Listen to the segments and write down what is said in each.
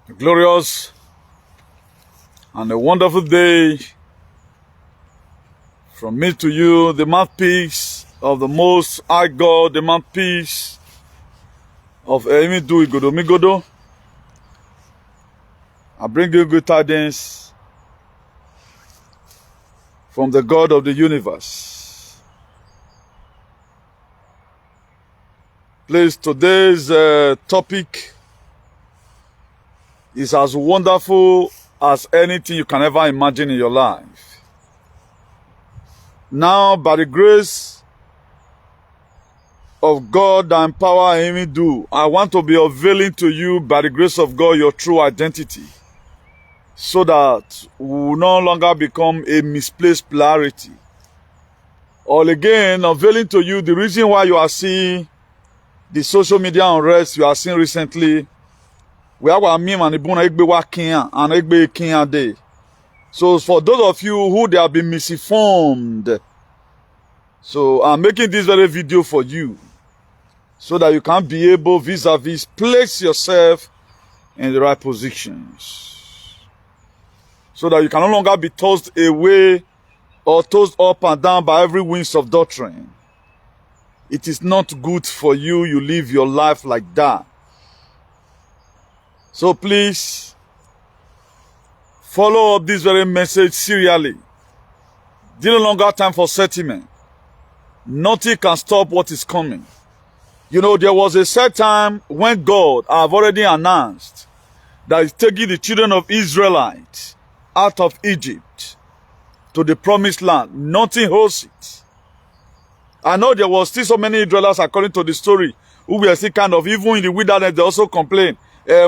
A glorious and a wonderful day from me to you, the mouthpiece of the Most High God, the mouthpiece of IGODOMIGODO. I bring you good tidings from the God of the universe. Please, today's topic is as wonderful as anything you can ever imagine in your life. Now, by the grace of God that empower INVAD, I want to be unveiling to you, by the grace of God, your true identity, so that we will no longer become a misplaced polarity. Or again, unveiling to you the reason why you are seeing the social media unrest you are seeing recently. So for those of you who they have been misinformed, so I'm making this very video for you so that you can be able vis-a-vis place yourself in the right positions, so that you can no longer be tossed away or tossed up and down by every winds of doctrine. It is not good for you. You live your life like that. So please, follow up this very message serially. There's no longer time for sentiment. Nothing can stop what is coming. You know, there was a set time when God have already announced that He's taking the children of Israelites out of Egypt to the promised land. Nothing holds it. I know there was still so many Israelites, according to the story, who were still kind of, even in the wilderness, they also complained.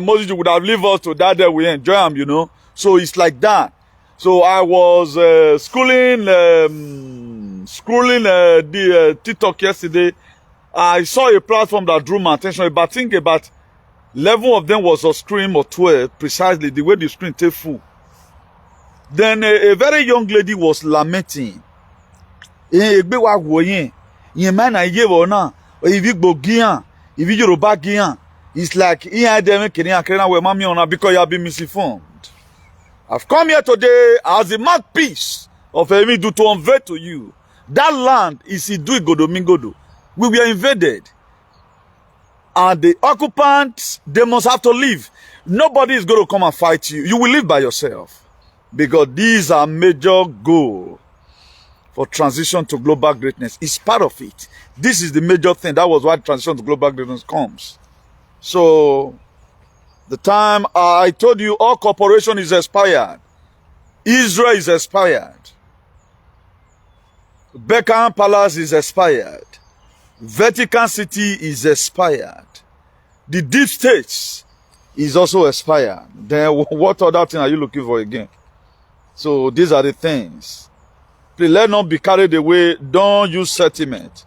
Moses would have left us to die there, we enjoy them, you know. So it's like that. So I was schooling the TikTok yesterday. I saw a platform that drew my attention. About think about 11 of them was on screen, or 12 precisely, the way the screen take full. Then a very young lady was lamenting. It's like because you have been misinformed. I've come here today as a mouthpiece of INVAD to unveil to you that land is IGODOMIGODO. We were invaded, and the occupants, they must have to leave. Nobody is going to come and fight you. You will live by yourself, because these are major goals for transition to global greatness. It's part of it. This is the major thing. That was why transition to global greatness comes. So, the time I told you all cooperation is expired. Israel is expired. Beckham Palace is expired. Vatican City is expired. The deep states is also expired. Then what other thing are you looking for again? So these are the things. Please let not be carried away. Don't use sentiment.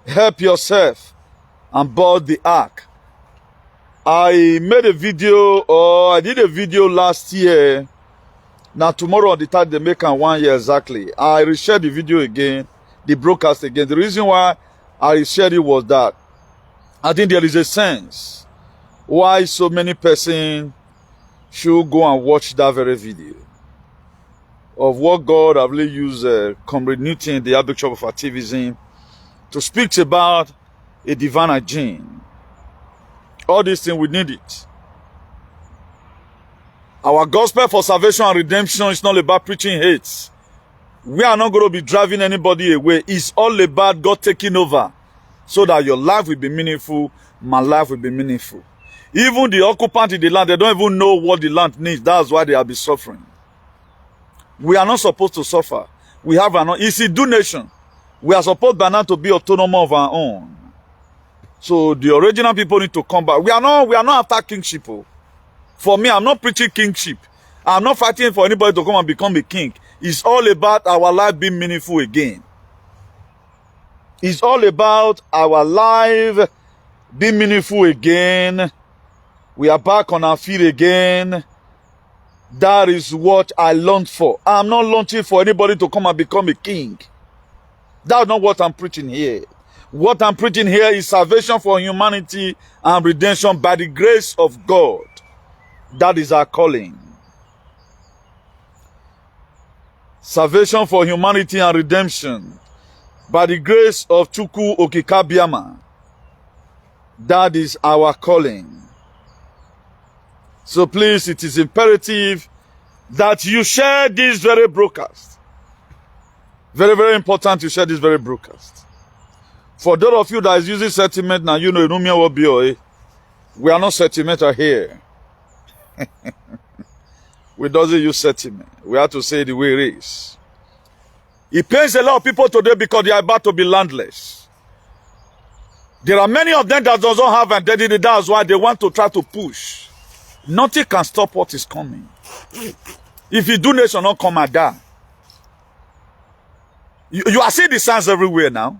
Help yourself and board the ark. I made a video, or I did a video last year. Now tomorrow on the 3rd, they make 1 year exactly. I reshared the video again, the broadcast again. The reason why I reshared it was that I think there is a sense why so many persons should go and watch that very video of what God have really used Comrade Newton, the Archbishop of activism, to speak about a divine hygiene. All these things, we need it. Our gospel for salvation and redemption is not about preaching hate. We are not going to be driving anybody away. It's all about God taking over, so that your life will be meaningful, my life will be meaningful. Even the occupant in the land, they don't even know what the land needs. That's why they have been suffering. We are not supposed to suffer. We have it's a do nation. We are supposed by now to be autonomous of our own. So the original people need to come back. We are not after kingship. For me, I'm not preaching kingship. I'm not fighting for anybody to come and become a king. It's all about our life being meaningful again. It's all about our life being meaningful again. We are back on our feet again. That is what I launched for. I'm not launching for anybody to come and become a king. That's not what I'm preaching here. What I'm preaching here is salvation for humanity and redemption by the grace of God. That is our calling. Salvation for humanity and redemption by the grace of Chukwu Okikabiama. That is our calling. So please, it is imperative that you share this very broadcast. Very, very important to share this very broadcast. For those of you that is using sentiment now, you know, we are not sentimental here. We doesn't use sentiment. We have to say the way it is. It pains a lot of people today because they are about to be landless. There are many of them that doesn't have identity. That's why they want to try to push. Nothing can stop what is coming. If you do nation, not come and die. You are seeing the signs everywhere now.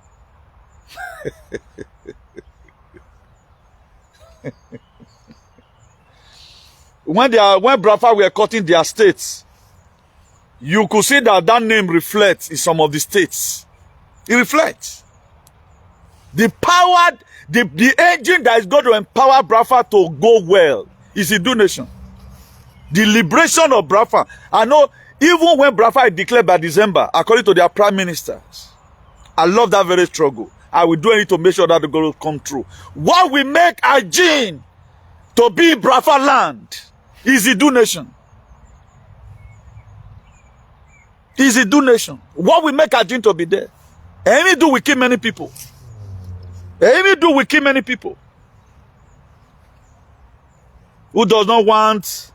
When Brafa were cutting their states, you could see that that name reflects in some of the states. It reflects. The power, the engine that is going to empower Brafa to go well is the donation. The liberation of Brafa. I know even when Brafa is declared by December, according to their prime ministers, I love that very struggle. I will do anything to make sure that the goal will come true. What will make a gene to be Brafa land is the donation. Is the donation. What will make a gene to be there? Any do will kill many people. Any do will kill many people. Who does not want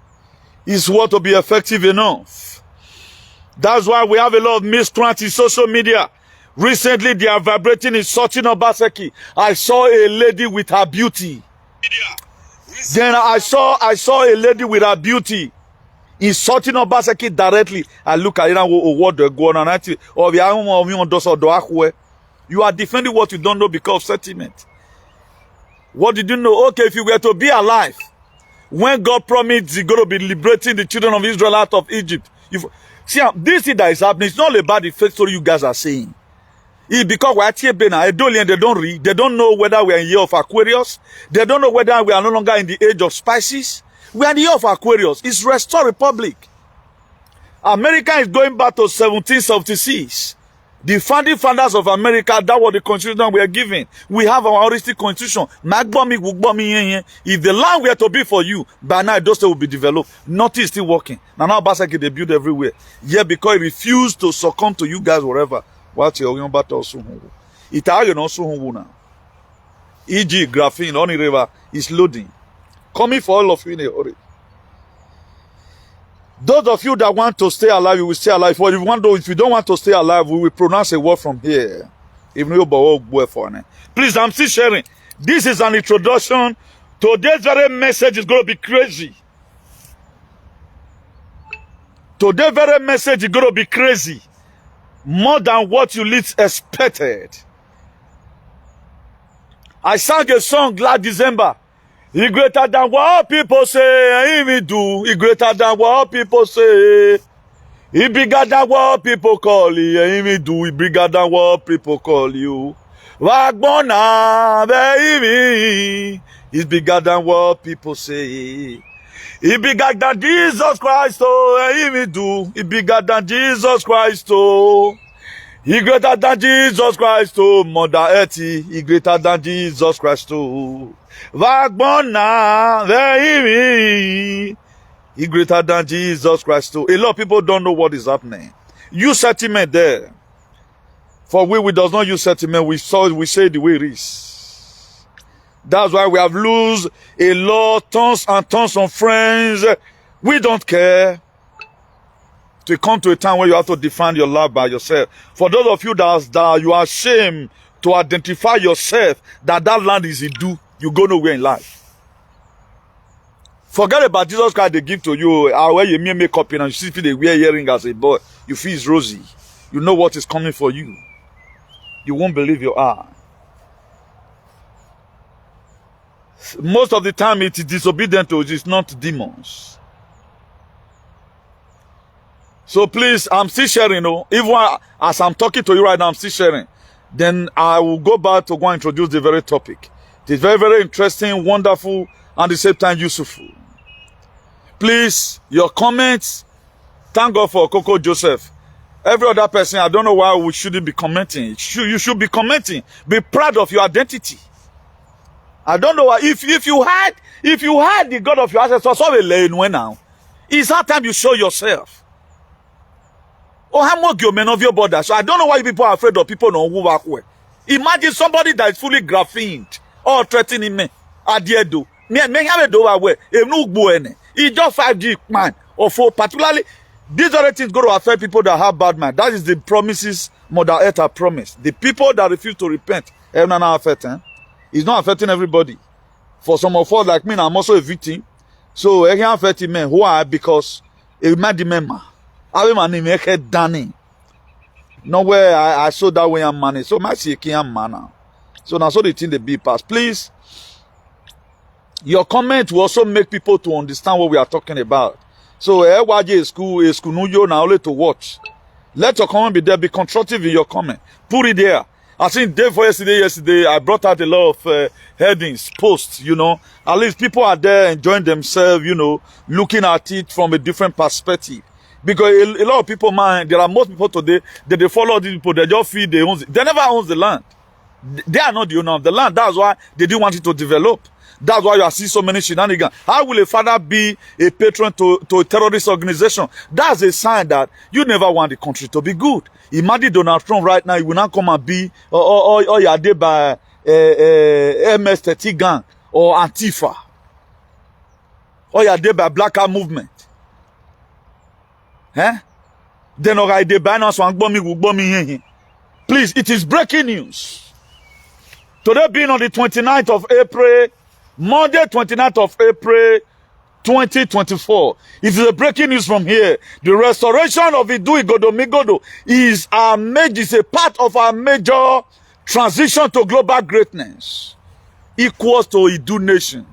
his word to be effective enough. That's why we have a lot of miscreants in social media. Recently, they are vibrating, insulting Obaseki. I saw a lady with her beauty. Then I saw a lady with her beauty insulting Obaseki directly. I look at it and what they're going on. You are defending what you don't know because of sentiment. What did you know? Okay, if you were to be alive, when God promised He's going to be liberating the children of Israel out of Egypt. See, this thing that is happening, it's not about the fake story you guys are saying. It's because we're here, they don't read. They don't know whether we're in the year of Aquarius. They don't know whether we are no longer in the age of spices. We are in the year of Aquarius. It's Restore Republic. America is going back to 1776. The founding fathers of America, that was the constitution we are given. We have our holistic constitution. If the land were to be for you, by now those will be developed. Nothing is still working. Now Basaki they build everywhere. Yeah, because it refused to succumb to you guys wherever. What you're battle soon. Italian also now. E.g. graphene on the river is loading. Coming for all of you in a hurry. Those of you that want to stay alive, you will stay alive. Or if you don't want to stay alive, we will pronounce a word from here. Please, I'm still sharing. This is an introduction. Today's very message is going to be crazy. Today's very message is going to be crazy. More than what you least expected. I sang a song last December. He greater than what people say, he will do. He greater than what people say. He bigger than what people call you. He will do. He bigger than what people call you. Wagbona, baby. He's bigger than what people say. He bigger than Jesus Christ, oh, he will do. He bigger than Jesus Christ, oh. He greater than Jesus Christ, oh, Mother Etty. He greater than Jesus Christ, oh. Vagbona, baby. He greater than Jesus Christ, oh. A lot of people don't know what is happening. Use sentiment there. For we does not use sentiment. We say the way it is. That's why we have lose a lot, tons and tons of friends. We don't care. To come to a time where you have to define your life by yourself. For those of you that you are ashamed to identify yourself that land is Idu, you go nowhere in life. Forget about Jesus Christ they give to you. I wear your makeup and you see if they wear earring as a boy. You feel it's rosy. You know what is coming for you. You won't believe your eye. Most of the time it is disobedient to it is not demons. So please, I'm still sharing, even as I'm talking to you right now, I'm still sharing. Then I will go back to go and introduce the very topic. It is very, very interesting, wonderful, and at the same time useful. Please, your comments. Thank God for Coco Joseph. Every other person, I don't know why we shouldn't be commenting. You should be commenting. Be proud of your identity. I don't know why. If you had the God of your ancestors, now, it's hard time you show yourself. Oh, how much you men of your border? So I don't know why people are afraid of people no who back where. Imagine somebody that is fully graphened or threatening me. Adiedo. Me have a do away. It's just 5G man or for particularly these other things go to affect people that have bad mind. That is the promises Mother Earth has promised. The people that refuse to repent, not affecting. It's not affecting everybody. For some of us like me, I'm also a victim. So it can affect me. Why? Because it might remember. I my name make Danny. Nowhere I saw that way I'm money. So my see can man now. So now so the thing they be passed. Please, your comment will also make people to understand what we are talking about. So YJ school no you now only to watch. Let your comment be there. Be constructive in your comment. Put it there. I think day for yesterday, I brought out a lot of headings, posts, you know. At least people are there enjoying themselves, you know, looking at it from a different perspective. Because a lot of people, man, there are most people today that they follow these people, they just feel they own it. They never own the land. They are not the owner of the land. That's why they didn't want it to develop. That's why you are seeing so many shenanigans. How will a father be a patron to a terrorist organization? That's a sign that you never want the country to be good. Imagine Donald Trump right now, he will not come and be, or you're there by MS-30 gang or Antifa. Or you're there by Black Art Movement. Eh? Then or they ban us one bomb. Please, it is breaking news. Today being on the 29th of April, Monday 29th of April 2024. It is a breaking news from here. The restoration of IGODOMIGODO is a part of our major transition to global greatness, equals to Idu nation.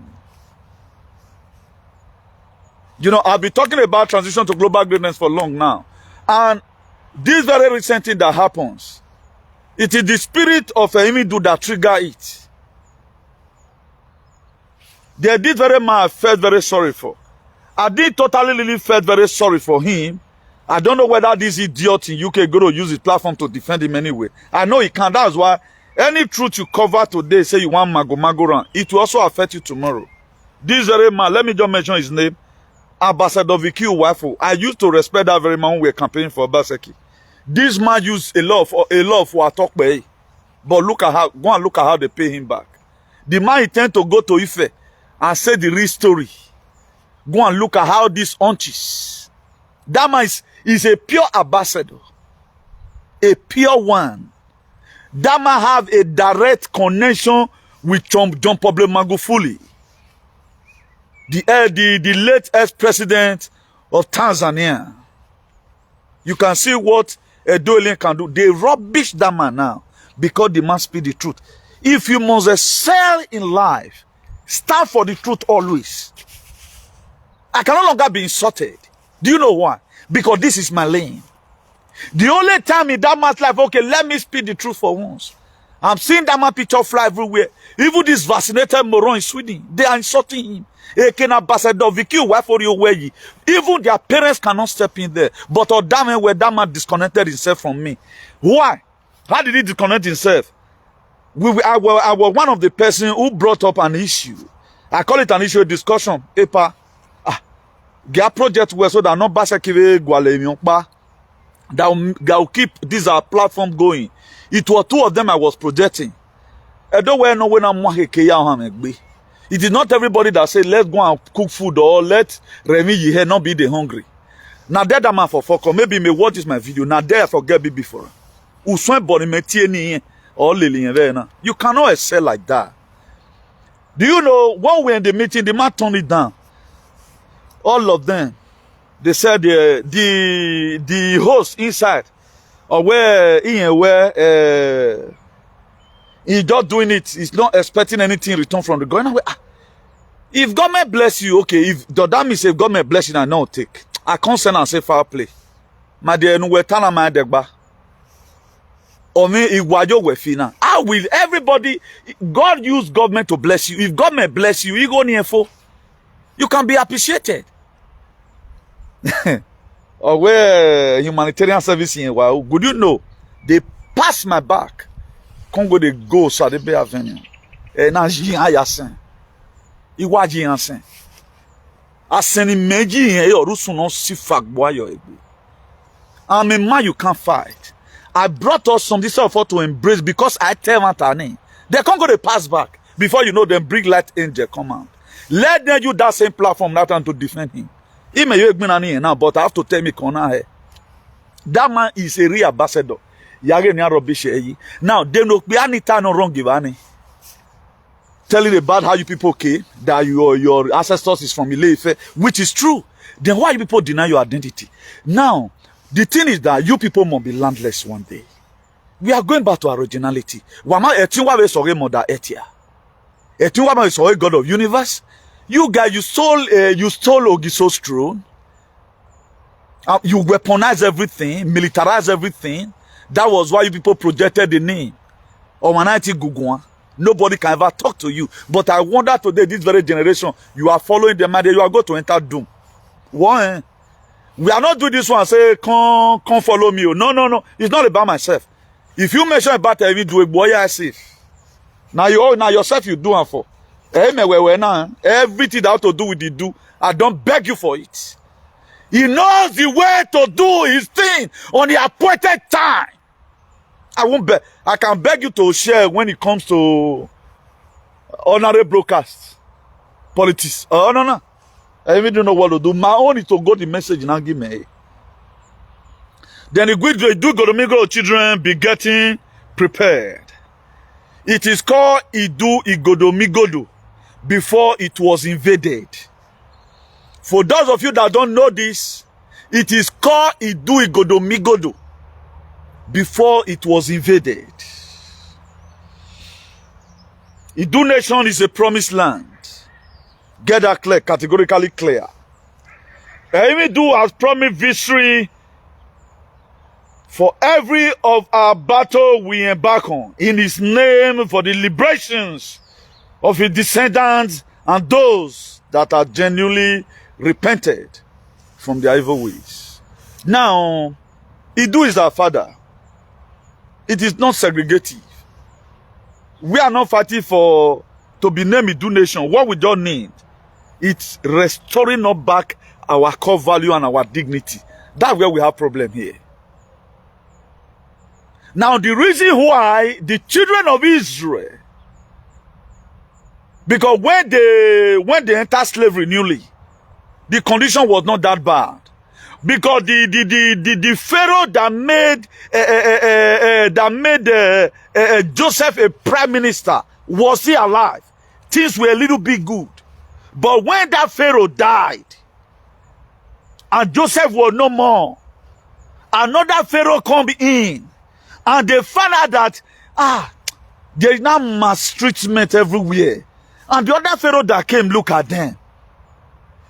You know, I've been talking about transition to global greatness for long now. And this very recent thing that happens, it is the spirit of Emidu that trigger it. They did very man I felt very sorry for. I did totally really felt very sorry for him. I don't know whether this idiot in UK going to use his platform to defend him anyway. I know he can. That's why any truth you cover today, say you want mago run, it will also affect you tomorrow. This very man, let me just mention his name, Ambassador Vicky Uwafo. I used to respect that very man when we were campaigning for Obaseki. This man used a lot for a talk pay. But go and look at how they pay him back. The man intend to go to Ife and say the real story. Go and look at how this hunches. That man is a pure ambassador. A pure one. That man have a direct connection with John Pablo Magufuli. The late ex-president of Tanzania. You can see what Edoelin can do. They rubbish that man now because the man speak the truth. If you must excel in life, stand for the truth always. I can no longer be insulted. Do you know why? Because this is my lane. The only time in that man's life, okay, let me speak the truth for once. I'm seeing that man picture fly everywhere. Even this vaccinated moron in Sweden, they are insulting him. Ambassador Vicky Uwafo, even their parents cannot step in there. But where that man disconnected himself from me. Why? How did he disconnect himself? I was one of the persons who brought up an issue. I call it an issue of discussion. Get project where so that not that will keep this our platform going. It was two of them I was projecting. I don't know when I'm it is not everybody that say let's go and cook food or let Remy here not be the hungry. Now that man for focus. Maybe me watch is my video. Now there I forget be before. You cannot excel like that. Do you know when we were in the meeting, the man turned it down. All of them. They said the host inside or where he's just doing it, he's not expecting anything in return from the government. If government bless you, okay, if that means if government bless you, I know take. I can't send and say foul play. My dear, no we tana my degba. Or me igwajo we fina. How will everybody God use government to bless you? If government bless you, you go near for. You can be appreciated. or where humanitarian service in well, would you know they pass my back? Congo they go so they be avenue. Na ji ayasen. Iwaji yansen. Aseni meji yen orusun no si fagbo ayo egbe. I'm a man you can't fight. I brought us some this effort to embrace because I tell Matane. They can't go to pass back. Before you know them, bring light angel come out. Let them use that same platform now to defend him. He may have been now, but I have to tell me that man is a real ambassador. Now they no be any time no wrong give any. Telling about how you people came, that your ancestors is from Ile-Ife, which is true. Then why you people deny your identity? Now, the thing is that you people must be landless one day. We are going back to our originality. Wama etinwa we sorry mother etia. Etinwa we sorry God of universe. You guys, you stole Ogiso's throne. You weaponize everything, militarize everything. That was why you people projected the name Omanati Gugwa. Nobody can ever talk to you. But I wonder today, this very generation, you are following the man, you are going to enter doom. One, we are not doing this one, say, come follow me. No. It's not about myself. If you mention about every do a boy, I see. Now yourself you do it for. Everything that have to do with the do, I don't beg you for it. He knows the way to do his thing on the appointed time. I won't beg. I can beg you to share when it comes to honorary broadcast politics. Oh no. I even don't know what to do. My own is to go the message and give me. Then the IGODOMIGODO children be getting prepared. It is called IGODOMIGODO before it was invaded. For those of you that don't know this, it is called IGODOMIGODO before it was invaded. Idu nation is a promised land. Get that clear, categorically clear. Idu has promised victory for every of our battle we embark on in his name for the liberations of his descendants and those that are genuinely repented from their evil ways. Now, Idu is our father. It is not segregative. We are not fighting for to be named Idu nation. What we don't need, it's restoring us back our core value and our dignity. That's where we have problem here. Now, the reason why the children of Israel, because when they entered slavery newly, the condition was not that bad. Because the Pharaoh that made Joseph a prime minister, was he alive? Things were a little bit good. But when that Pharaoh died, and Joseph was no more, another Pharaoh come in, and they found out that there is now mass treatment everywhere. And the other Pharaoh that came, look at them.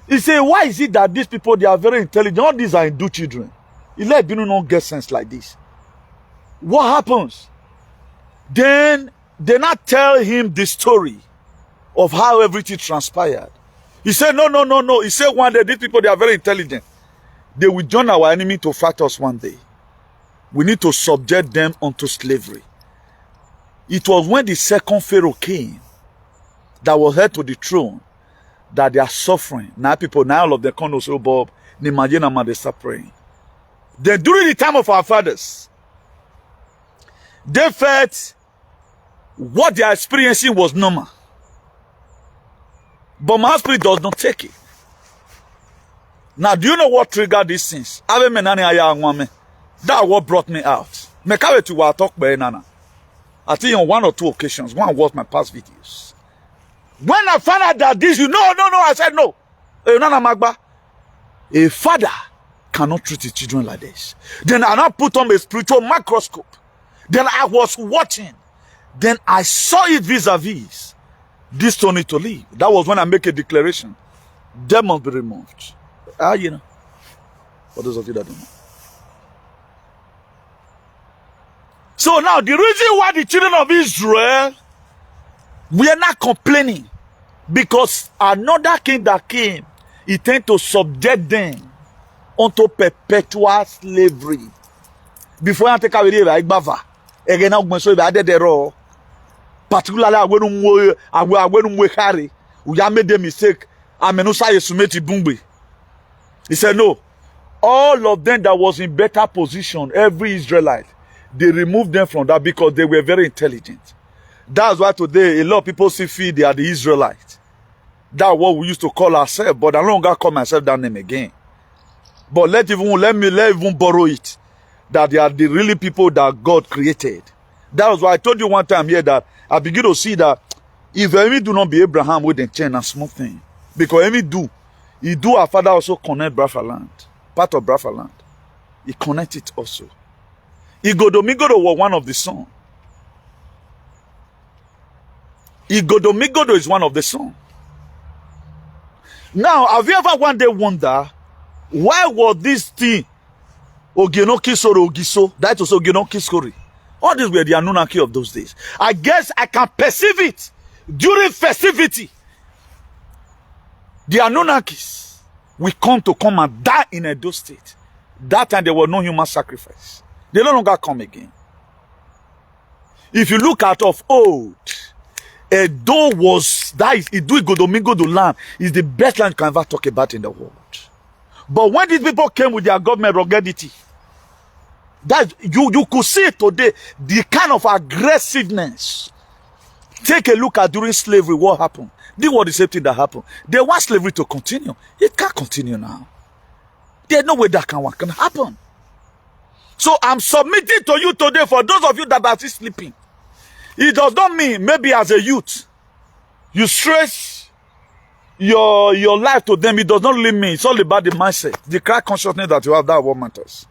He said, why is it that these people, they are very intelligent? All these are Hindu children. He let Binu not get sense like this. What happens? Then they not tell him the story of how everything transpired. He said, no. He said one day, these people, they are very intelligent. They will join our enemy to fight us one day. We need to subject them onto slavery. It was when the second Pharaoh came that was head to the throne that they are suffering. Now all of them come to say, Bob, MAJ0R, they start praying. Then during the time of our fathers, they felt what they are experiencing was normal. But my spirit does not take it. Now, do you know what triggered these things? That what brought me out. I think on one or two occasions, one was my past videos. When I found out that this, no, I said no. A father cannot treat his children like this. Then I now put on a spiritual microscope. Then I was watching. Then I saw it vis-a-vis. This don't need to leave. That was when I make a declaration. They must be removed. You know. For those of you that don't know. So now, the reason why the children of Israel, we are not complaining, because another king that came, he tend to subject them unto perpetual slavery. Before you take away the Igbava, again, I'm going to say that they're all. Particularly, when we carry, we have made the mistake. I mean, he said, no. All of them that was in better position, every Israelite, they removed them from that because they were very intelligent. That's why today a lot of people see feel they are the Israelites. That's what we used to call ourselves, but I no longer call myself that name again. But let me even borrow it, that they are the really people that God created. That was why I told you one time here that I begin to see that if Amy do not be Abraham with the chain and small thing, because Amy do, he do our father also connect Biafra land, part of Biafra land. He connect it also. IGODOMIGODO was one of the sons. IGODOMIGODO is one of the sons. Now, have you ever one day wonder why was this thing Ogenoki Soro Ogiso? That was Ogenoki story. All these were the Anunnaki of those days. I guess I can perceive it during festivity. The Anunnakis will come and die in Edo State. That time there was no human sacrifice. They no longer come again. If you look at of old, Edo was, that is, IGODOMIGODO land is the best land you can ever talk about in the world. But when these people came with their government ruggedity, that you could see it today, the kind of aggressiveness. Take a look at during slavery, what happened. This was the same thing that happened. They want slavery to continue. It can't continue now. There's no way that can happen. So I'm submitting to you today for those of you that are still sleeping. It does not mean maybe as a youth, you stress your life to them. It does not really mean. It's all about the mindset, the crack consciousness that you have. That what matters.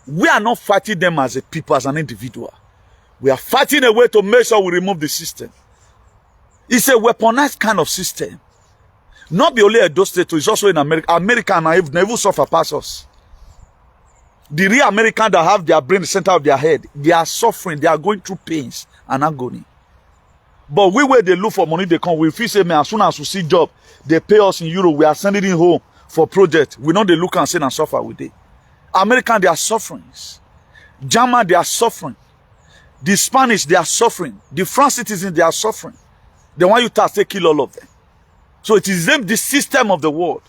We are not fighting them as a people, as an individual. We are fighting a way to make sure we remove the system. It's a weaponized kind of system. Not be only Edo State, it's also in America. America and never suffer past us. The real Americans that have their brain in the center of their head, they are suffering, they are going through pains and agony. But we where they look for money, they come. We feel say, man, as soon as we see job, they pay us in euro, we are sending it home for project. We know they look and say and suffer with it. American, they are suffering. German, they are suffering. The Spanish, they are suffering. The French citizens, they are suffering. They want you to kill all of them. So it is them, the system of the world.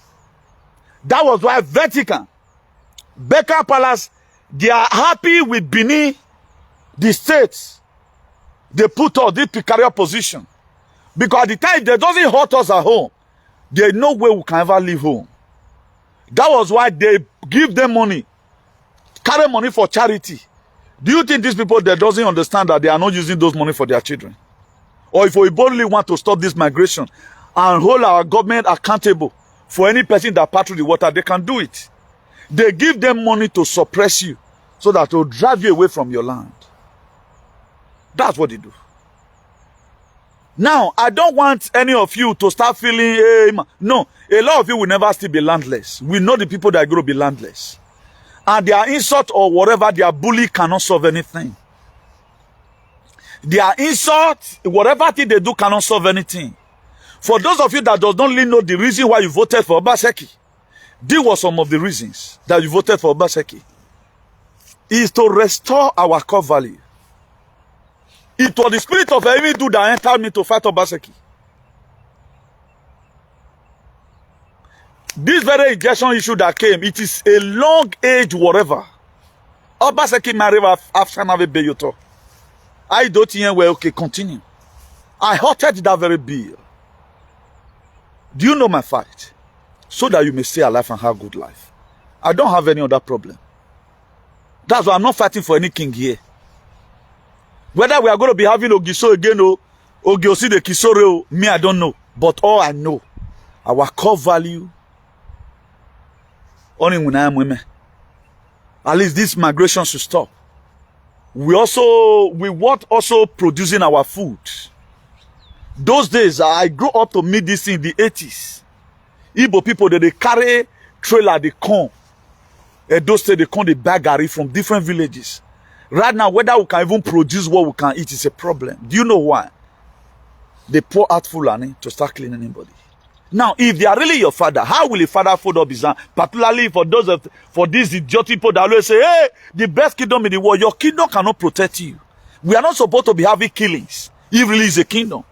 That was why Vatican, Becca Palace, they are happy with Benin, the states. They put us this precarious position. Because at the time, they doesn't hurt us at home. There's no way we can ever leave home. That was why they give them money. Carry money for charity. Do you think these people that doesn't understand that they are not using those money for their children? Or if we boldly want to stop this migration and hold our government accountable for any person that patrol the water, they can do it. They give them money to suppress you so that to drive you away from your land. That's what they do. Now, I don't want any of you to start feeling, hey, no, a lot of you will never still be landless. We know the people that are going to be landless. And their insult or whatever, their bully cannot solve anything. Their insult, whatever thing they do cannot solve anything. For those of you that does not really know the reason why you voted for Obaseki, these were some of the reasons that you voted for Obaseki. Is to restore our core value. It was the spirit of Emidu that entered me to fight Obaseki. This very injection issue that came, it is a long age whatever. Obaseki married after Nave Beyoto. I don't think well, okay, continue. I halted that very bill. Do you know my fight? So that you may stay alive and have good life. I don't have any other problem. That's why I'm not fighting for any king here. Whether we are going to be having Ogiso again or Ogiosi de Kisore, me, I don't know. But all I know, our core value, only when I am women. At least this migration should stop. We want also producing our food. Those days, I grew up to meet this in the 80s. Igbo people, they carry trailer, they come. Those days, they come, they bag garri from different villages. Right now, whether we can even produce what we can eat is a problem. Do you know why? They pour out Fulani to start cleaning anybody. Now, if they are really your father, how will a father fold up his hand? Particularly for these idiotic people that always say, hey, the best kingdom in the world, your kingdom cannot protect you. We are not supposed to be having killings. If really is a kingdom.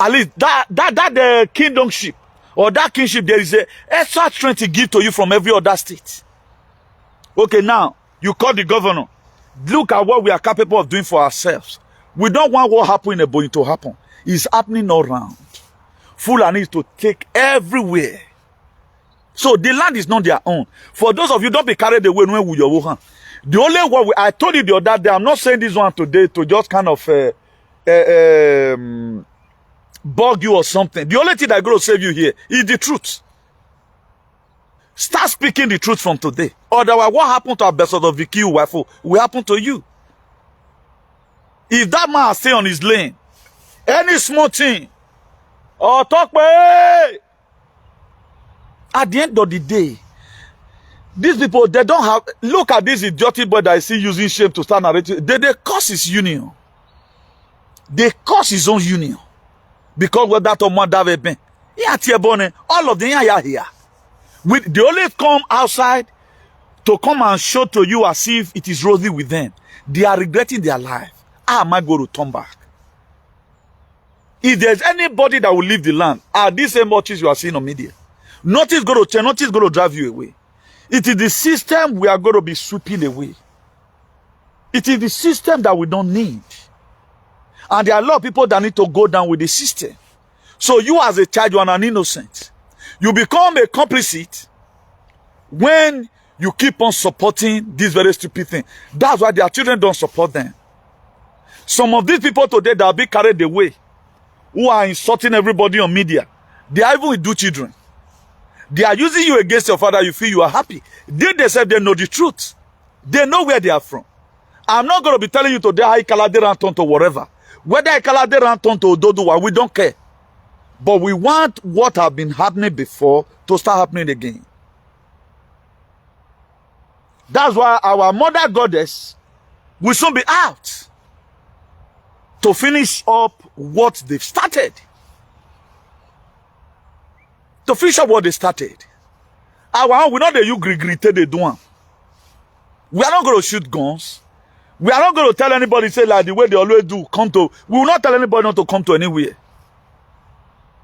At least that kingdomship or that kingship, there is a extra strength to give to you from every other state. Okay, now, you call the governor. Look at what we are capable of doing for ourselves. We don't want what happened in Ebonyi to happen. It's happening all around. Fulani is to take everywhere. So the land is not their own. For those of you, don't be carried away with your hand. The only one I told you the other day, I'm not saying this one today to just kind of bug you or something. The only thing that's going to save you here is the truth. Start speaking the truth from today. Otherwise, what happened to our best of Vicky wife will happen to you. If that man stay on his lane, any small thing, or talk way, at the end of the day, these people, they don't have, look at this idiotic boy that I see using shame to start narrating. They curse his union. They curse his own union. Because what that man have been. All of them are here. They only come outside to come and show to you as if it is rosy with them. They are regretting their life. How am I going to turn back? If there's anybody that will leave the land, are these same watches you are seeing on media? Nothing is going to change, nothing is going to drive you away. It is the system we are going to be sweeping away. It is the system that we don't need. And there are a lot of people that need to go down with the system. So you as a child, you are an innocent. You become a complicit when you keep on supporting this very stupid thing. That's why their children don't support them. Some of these people today that are being carried away, who are insulting everybody on media, they are even with two children. They are using you against your father. You feel you are happy. They themselves, they know the truth. They know where they are from. I'm not going to be telling you today how Ikalade ran turn to whatever. Whether Ikalade ran turn to Ododuwa, we don't care. But we want what have been happening before to start happening again. That's why our mother goddess will soon be out to finish up what they've started. To finish up what they started. Our own, we know that you regretted they do. We are not going to shoot guns. We are not going to tell anybody, say like the way they always do, come to, we will not tell anybody not to come to anywhere.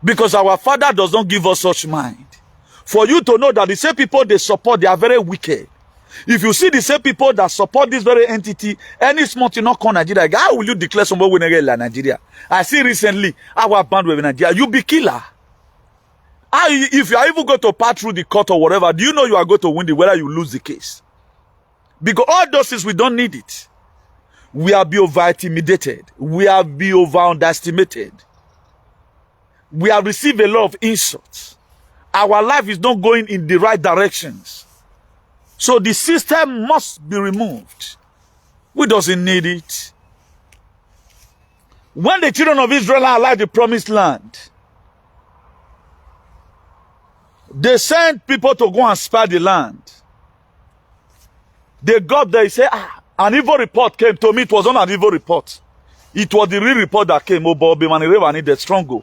Because our father does not give us such mind. For you to know that the same people they support, they are very wicked. If you see the same people that support this very entity, any small thing not call Nigeria, how will you declare somebody winner like Nigeria? I see recently, our band with Nigeria, you be killer. If you are even going to pass through the court or whatever, do you know you are going to win the whether you lose the case? Because all those things, we don't need it. We are being over-intimidated. We are being over-underestimated. We have received a lot of insults. Our life is not going in the right directions. So the system must be removed. We doesn't need it. When the children of Israel are like the promised land, they sent people to go and spy the land. They got there, they say, an evil report came to me. It was not an evil report. It was the real report that came. Oh, the strong.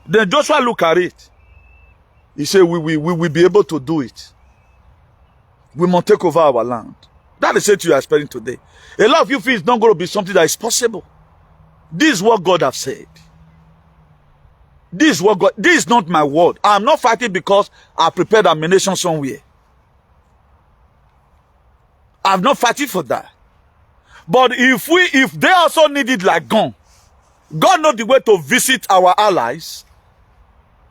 Then Joshua looked at it. He said, we will be able to do it. We must take over our land. That is what you are expecting today. A lot of you feel it's not going to be something that is possible. This is what God has said. This is what God, this is not my word. I'm not fighting because I prepared ammunition somewhere. I'm not fighting for that. But if they also need it like gun, God knows the way to visit our allies,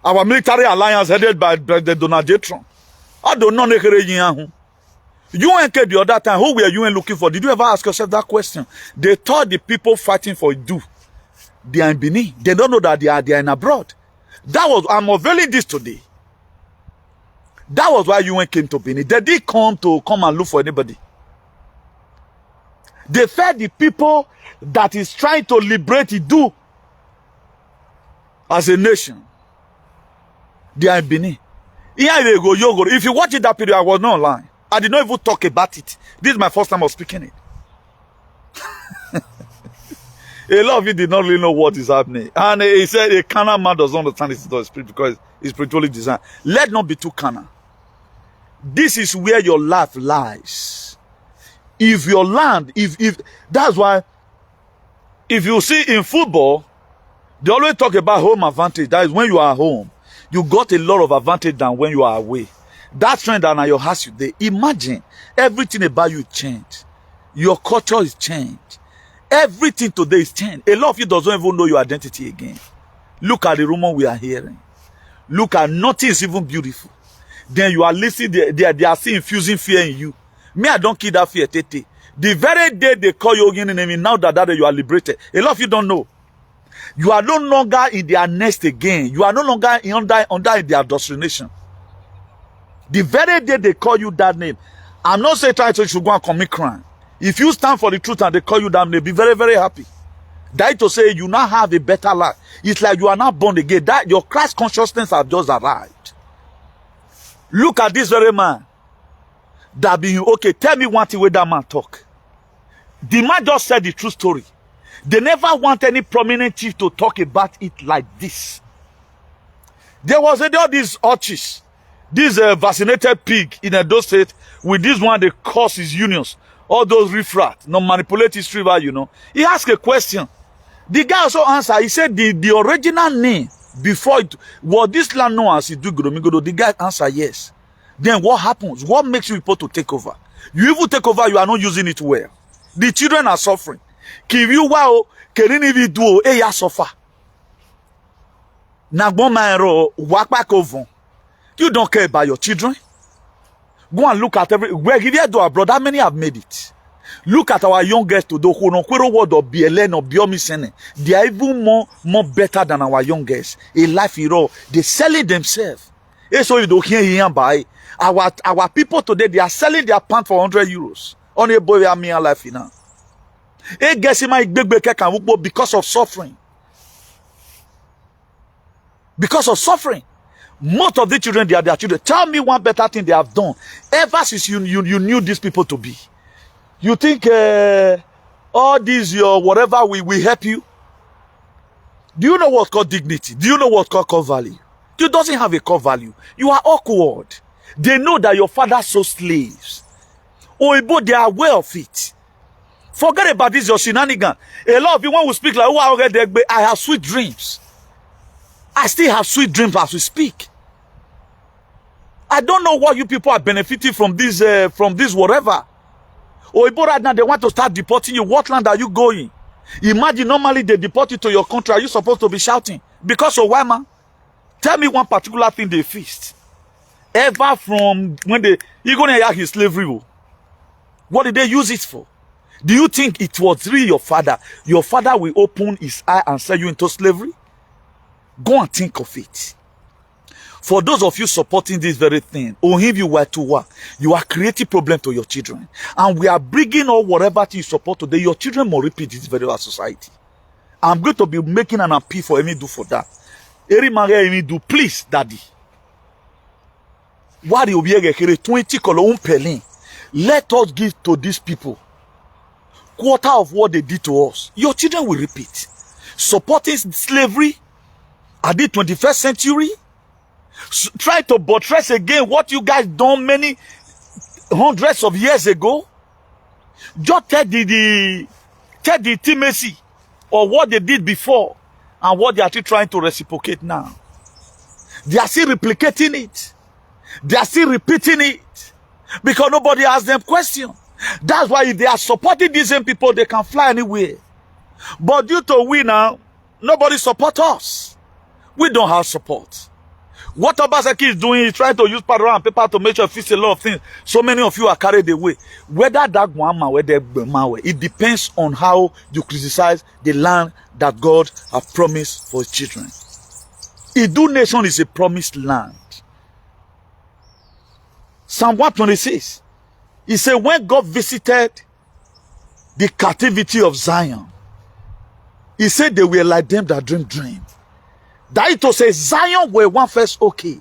our military alliance headed by President Donald J. Trump. I don't know. UN the other time, who were UN looking for? Did you ever ask yourself that question? They thought the people fighting for Idu, they are in Benin. They don't know that they are in abroad. That was, I'm unveiling this today. That was why UN came to Benin. They didn't come and look for anybody. They fed the people that is trying to liberate Idu as a nation. They are in Benin. Here they go, Yogo. If you watch it that period, I was not online. I did not even talk about it. This is my first time of speaking it. A lot of you did not really know what is happening. And he said a carnal man does not understand his spirit because it's spiritually designed. Let not be too carnal. This is where your life lies. If your land, if that's why, if you see in football, they always talk about home advantage. That is when you are home, you got a lot of advantage than when you are away. That trend that now your house you there. Imagine everything about you changed. Your culture is changed. Everything today is changed. A lot of you doesn't even know your identity again. Look at the rumor we are hearing. Look at nothing is even beautiful. Then you are listening, they are still infusing fear in you. Me, I don't kill that fear, Tete. The very day they call you enemy, now that you are liberated. A lot of you don't know. You are no longer in their nest again. You are no longer under their doctrination. The very day they call you that name, I'm not saying trying to you should go and commit crime. If you stand for the truth and they call you that name, be very, very happy. That to say you now have a better life. It's like you are not born again. That your Christ consciousness have just arrived. Look at this very man. That being okay. Tell me one thing where that man talk. The man just said the true story. They never want any prominent chief to talk about it like this. There was all these orchids, this vaccinated pig in Edo State. With this one, they cause his unions. All those riffraff, no manipulate history, you know. He asked a question. The guy also answered. He said the original name before it was this land known as IGODOMIGODO. The guy answered yes. Then what happens? What makes you people to take over? You even take over, you are not using it well. The children are suffering. Give you wow, can you do ya suffer? You don't care about your children. Go and look at where give you our brother, many have made it. Look at our youngest to the word of BLN or Biomisene. They are even more better than our youngest. A life hero. They sell it themselves. So you don't hear him buy. Our people today, they are selling their pants for 100 euros. On a boy we are life now. Because of suffering. Because of suffering. Most of the children, they are their children. Tell me one better thing they have done ever since you knew these people to be. You think all these your whatever will help you? Do you know what's called dignity? Do you know what's called core value? You doesn't have a core value. You are awkward. They know that your father sold slaves. Oibo, they are aware of it. Forget about this, your shenanigan. A lot of you when we speak like, oh, I have sweet dreams. I still have sweet dreams as we speak. I don't know what you people are benefiting from this whatever. Oibo right now, they want to start deporting you. What land are you going? Imagine normally they deport you to your country. Are you supposed to be shouting? Because of why, man? Tell me one particular thing they faced. Ever from when you're going to hear slavery. What did they use it for? Do you think it was really your father? Your father will open his eye and sell you into slavery? Go and think of it. For those of you supporting this very thing, or if you were to work, you are creating problem to your children. And we are bringing all whatever thing you support today. Your children will repeat this very well society. I'm going to be making an appeal for Emi do for that. Eri Maria Emi do, please, daddy. What you be 20 color pelin. Let us give to these people quarter of what they did to us. Your children will repeat. Supporting slavery at the 21st century. Try to buttress again what you guys done many hundreds of years ago. Just tell the intimacy or what they did before and what they are still trying to reciprocate now. They are still replicating it. They are still repeating it because nobody asks them questions. That's why if they are supporting these same people, they can fly anywhere. But due to we now, nobody support us. We don't have support. What Obaseki is doing is trying to use powder and paper to make sure fix a lot of things. So many of you are carried away. Whether that one man, whether it depends on how you criticize the land that God has promised for his children. Idu nation is a promised land. Psalm 126. He said, when God visited the captivity of Zion, he said they were like them that dream dream. That it was a Zion were one first okay.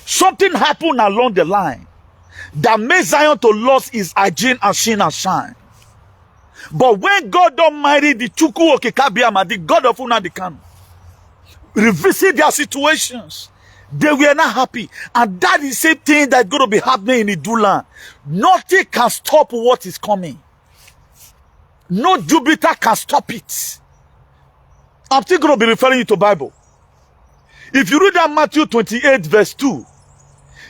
Something happened along the line that made Zion to lose its hygiene and sheen and shine. But when God Almighty, the Chuku Okekabiama, the God of Unadikano, revisit their situations, they were not happy. And that is the same thing that's going to be happening in Iduland. Nothing can stop what is coming. No Jupiter can stop it. I'm still going to be referring you to Bible. If you read that Matthew 28 verse 2,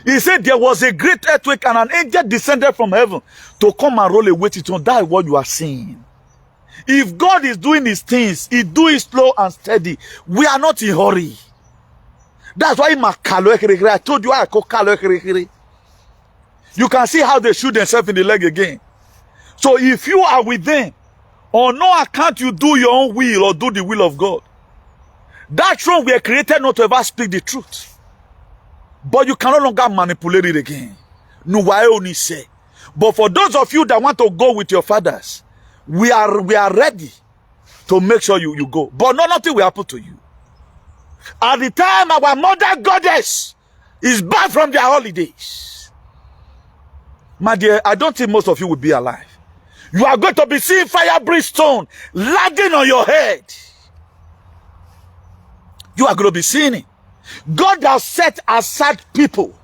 he said there was a great earthquake and an angel descended from heaven to come and roll away it. That is what you are seeing. If God is doing his things, he do it slow and steady. We are not in a hurry. That's why I told you I call Kalo. You can see how they shoot themselves in the leg again. So if you are with them, on no account you do your own will or do the will of God. That throne we are created not to ever speak the truth. But you can no longer manipulate it again. No, why only say. But for those of you that want to go with your fathers, we are ready to make sure you go. But nothing will happen to you. At the time our mother goddess is back from their holidays, my dear, I don't think most of you will be alive. You are going to be seeing fire brimstone landing on your head. You are going to be seeing it. God has set aside people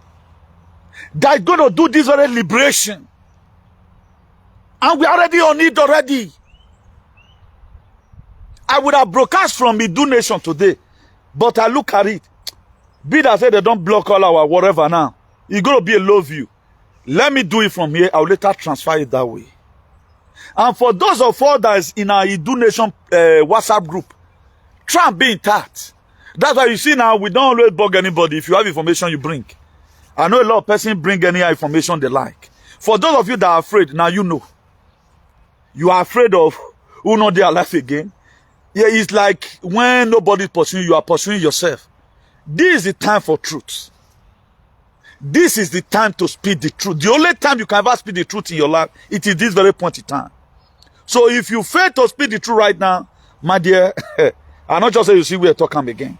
that are going to do this very liberation. And we are already on it already. I would have broadcast from Idu Nation today, but I look at it. Be that said they don't block all our whatever now. It's going to be a low view. Let me do it from here. I'll later transfer it that way. And for those of us that is in our Idu Nation WhatsApp group, try and be in touch. That's why you see now, we don't always bug anybody. If you have information, you bring. I know a lot of persons bring any information they like. For those of you that are afraid, now you know. You are afraid of who know their life again. Yeah, it's like when nobody's pursuing you, are pursuing yourself. This is the time for truth. This is the time to speak the truth. The only time you can ever speak the truth in your life, it is this very point in time. So if you fail to speak the truth right now, my dear, I'm not just saying you see we're talking again.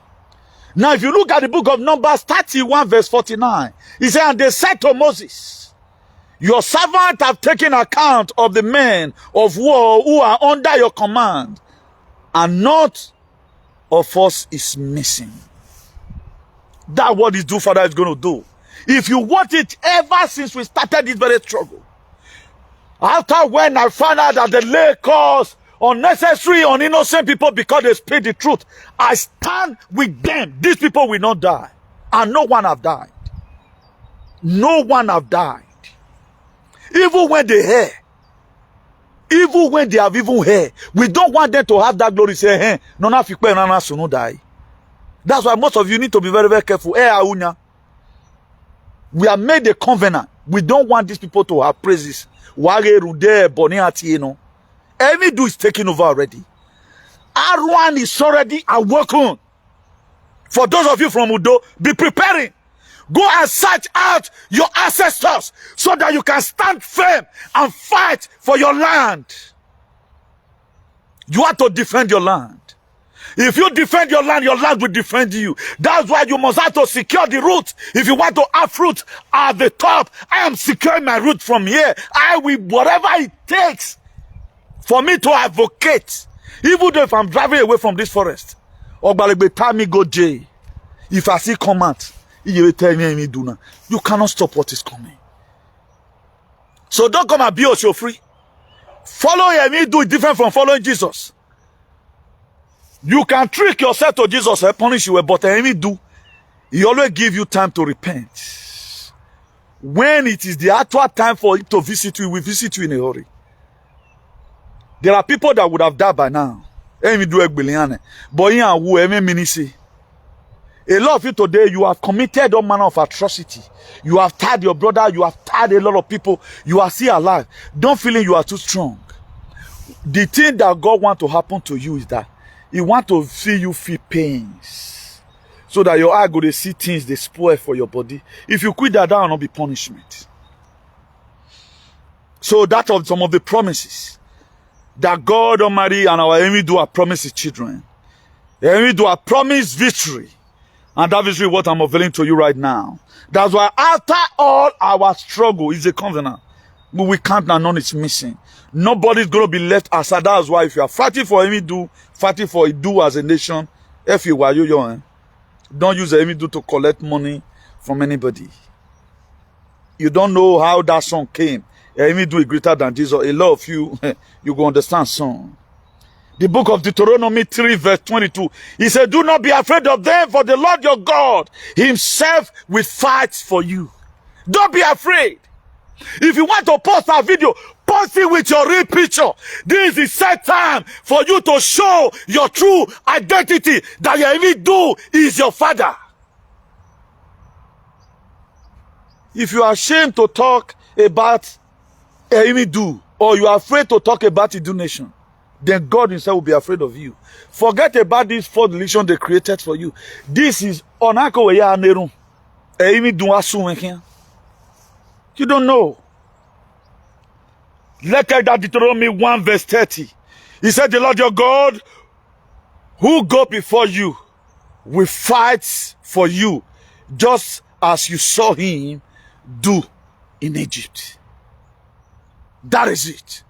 Now, if you look at the book of Numbers 31 verse 49, he said, and they said to Moses, your servant have taken account of the men of war who are under your command, and not of us is missing. That's what his do father is going to do. If you want it ever since we started this very struggle, after when I found out that the lake caused unnecessary, innocent people because they speak the truth, I stand with them. These people will not die. And no one have died. No one have died. Even when they hear, even when they have even heard, we don't want them to have that glory. Say, hey, no, no die. That's why most of you need to be very, very careful. We have made a covenant. We don't want these people to have praises. Emidu is taking over already. R1 is already awoken. For those of you from Udo, be preparing. Go and search out your ancestors so that you can stand firm and fight for your land. You have to defend your land. If you defend your land will defend you. That's why you must have to secure the root. If you want to have fruit at the top, I am securing my root from here. I will, whatever it takes for me to advocate, even though if I'm driving away from this forest, or me go J, if I see comment, you tell me do now. You cannot stop what is coming. So don't come and be also free. Follow me do it different from following Jesus. You can trick yourself to Jesus and punish you, but me do. He always give you time to repent. When it is the actual time for him to visit you, he will visit you in a hurry. There are people that would have died by now. But a lot of you today, you have committed all manner of atrocity. You have tied your brother, you have tied a lot of people. You are still alive. Don't feel you are too strong. The thing that God wants to happen to you is that He wants to see you feel pains. So that your eye go to see things they spoil for your body. If you quit that will not be punishment. So that of some of the promises that God Almighty and our Emidu have promised His children. The Emidu have promised victory. And that is really what I'm unveiling to you right now. That's why after all our struggle is a covenant. But we can't now, none is missing. Nobody's going to be left aside. That's why if you are fighting for Emidu, fighting for Idu as a nation, if you are you, don't use Emidu to collect money from anybody. You don't know how that song came. Emidu is greater than Jesus. A lot of you, you go understand song. The book of Deuteronomy 3 verse 22. He said, do not be afraid of them, for the Lord your God himself will fight for you. Don't be afraid. If you want to post a video, post it with your real picture. This is the set time for you to show your true identity, that your Emidu is your father. If you are ashamed to talk about Emidu, or you are afraid to talk about Idu nation, then God himself will be afraid of you. Forget about this fourth religion they created for you. This is Onako Weya Nerum. Emidu Asu. You don't know. Look at that Deuteronomy 1 verse 30. He said, the Lord your God who go before you will fight for you, just as you saw him do in Egypt. That is it.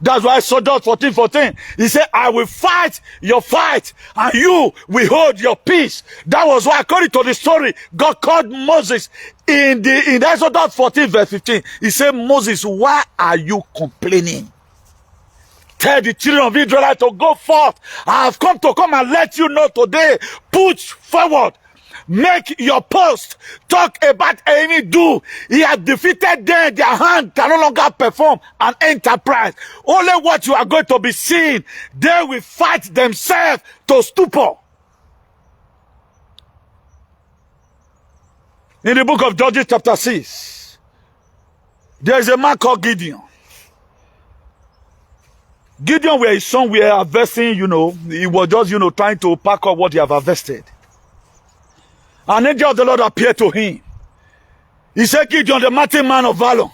That's why Storat 14:14. He said, I will fight your fight and you will hold your peace. That was why, according to the story, God called Moses in Exodus 14 verse 15. He said, Moses, why are you complaining? Tell the children of Israel to go forth. I have come and let you know today. Push forward. Make your post. Talk about Emidu. He has defeated them. Their hand can no longer perform an enterprise. Only what you are going to be seeing, they will fight themselves to stupor. In the book of Judges chapter 6, there is a man called Gideon. Gideon, where his son were harvesting, he was just, trying to pack up what he have harvested. An angel of the Lord appeared to him. He said, Gideon, the mighty man of valor.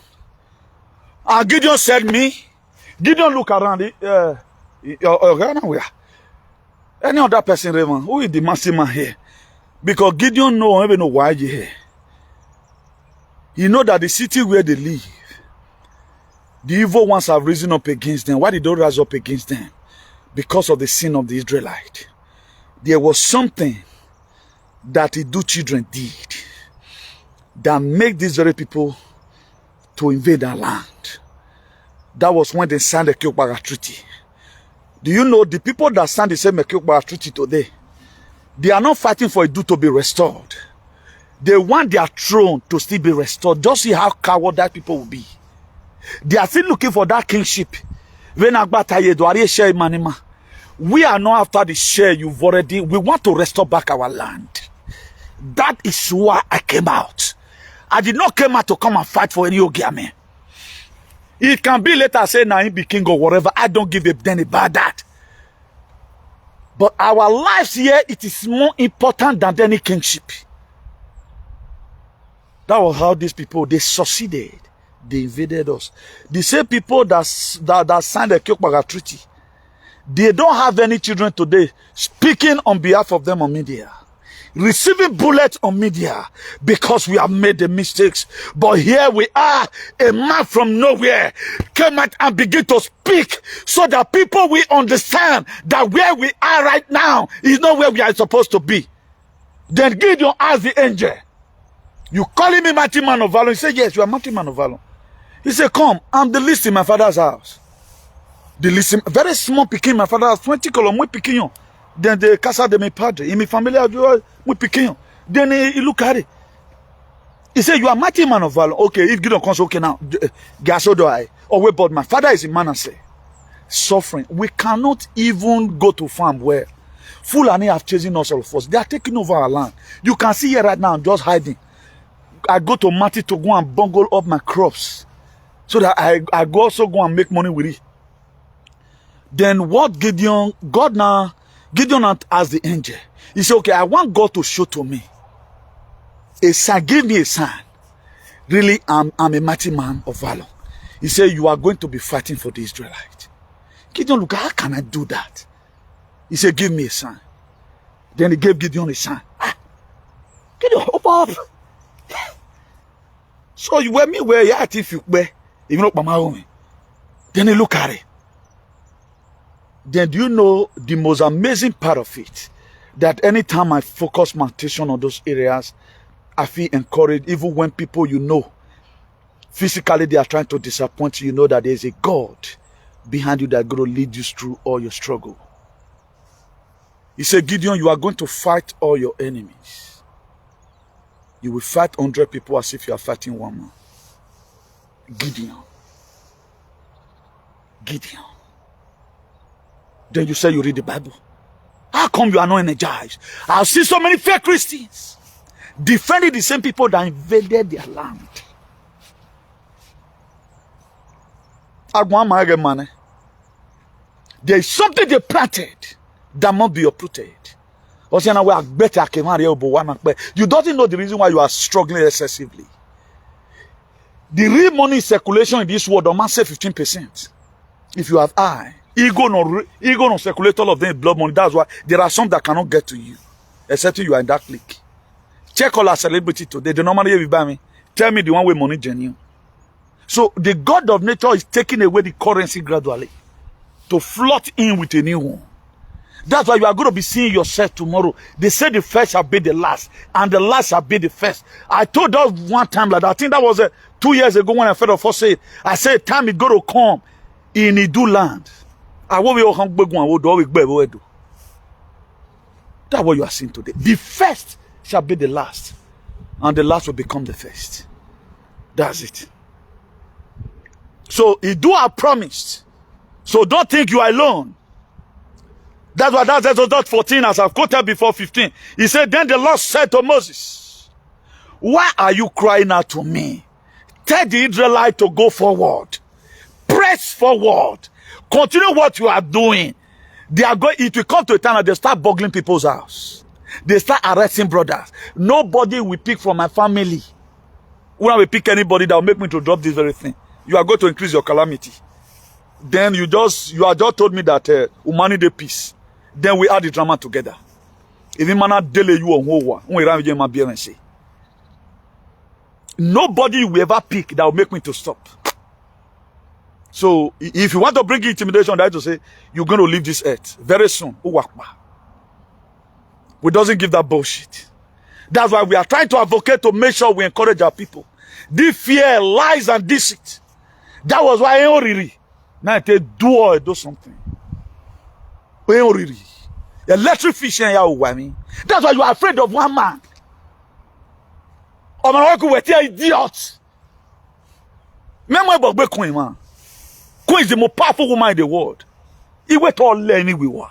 And Gideon said, me? Gideon look around. Any other person, Raymond, who is the mighty man here? Because Gideon don't even know why you're here. He know that the city where they live, the evil ones have risen up against them. Why did they rise up against them? Because of the sin of the Israelites. There was something that the two children did that make these very people to invade our land. That was when they signed the Kyokbaga Treaty. Do you know the people that signed the same Kyokbaga Treaty today, they are not fighting for Idu to be restored. They want their throne to still be restored. Just see how coward that people will be. They are still looking for that kingship. We are not after the share you've already. We want to restore back our land. That is why I came out. I did not come out to come and fight for any Ogiame. It can be later say now he be king or whatever. I don't give a damn about that. But our lives here, it is more important than any kingship. That was how these people, they succeeded. They invaded us. The same people that signed the Kyokbaga Treaty, they don't have any children today speaking on behalf of them on media, receiving bullets on media because we have made the mistakes. But here we are, a man from nowhere came out and began to speak so that people will understand that where we are right now is not where we are supposed to be. Then Gideon asked the angel, you calling me mighty man of valor? He said, yes, you are mighty man of valor. He said, come, I'm the least in my father's house. The least, very small picking my father's house, 20 column, we picking. Then the casa de my padre, in my family, we picking. Then he look at it. He said, you are mighty man of valor. Okay, if Gideon comes, okay now, so do I. Oh, wait, but my father is in Manasseh. Suffering. We cannot even go to farm where Fulani have chasing us all of us. They are taking over our land. You can see here right now, I'm just hiding. I go to Mati to go and bungle up my crops so that I go also go and make money with it. Then what Gideon asked the angel. He said, okay, I want God to show to me a sign. Give me a sign. Really, I'm a mighty man of valor. He said, you are going to be fighting for the Israelites. Gideon, look, how can I do that? He said, give me a sign. Then he gave Gideon a sign. Gideon, open up. So you were me where you are if you were. Even up my home. Then you look at it. Then do you know the most amazing part of it? That anytime I focus my attention on those areas, I feel encouraged, even when people you know, physically they are trying to disappoint you, you know that there is a God behind you that is going to lead you through all your struggle. He said, Gideon, you are going to fight all your enemies. You will fight 100 people as if you are fighting one man. Gideon. Gideon. Then you say you read the Bible. How come you are not energized? I've seen so many fake Christians defending the same people that invaded their land. There is something they planted that must be uprooted. You don't know the reason why you are struggling excessively. The real money circulation in this world, must say 15%. If you have eye, ego no circulate all of them blood money. That's why there are some that cannot get to you, except you are in that clique. Check all our celebrity today. They normally will buy me. Tell me the one way money genuine. So the God of nature is taking away the currency gradually to float in with a new one. That's why you are going to be seeing yourself tomorrow. They say the first shall be the last, and the last shall be the first. I told us one time like that. I think that was 2 years ago when I fed off say, I said time is going to come in Idu land. That's what you are seeing today. The first shall be the last, and the last will become the first. That's it. So Idu have promised. So don't think you are alone. That's why that's Exodus 14, as I've quoted before 15. He said, then the Lord said to Moses, why are you crying out to me? Tell the Israelites to go forward. Press forward. Continue what you are doing. They are going, it will come to a time that they start burgling people's house. They start arresting brothers. Nobody will pick from my family. When I will pick anybody that will make me to drop this very thing. You are going to increase your calamity. Then you are just told me that Umani de peace. Then we add the drama together. Even man delay you on who nobody will ever pick that will make me to stop. So if you want to bring intimidation, I have to say you're going to leave this earth very soon. We doesn't give that bullshit. That's why we are trying to advocate to make sure we encourage our people. This fear, lies, and deceit. That was why I now they do something. Electric fish. That's why you are afraid of one man. Idiot. Queen is the most powerful woman in the world. He went all learning we were.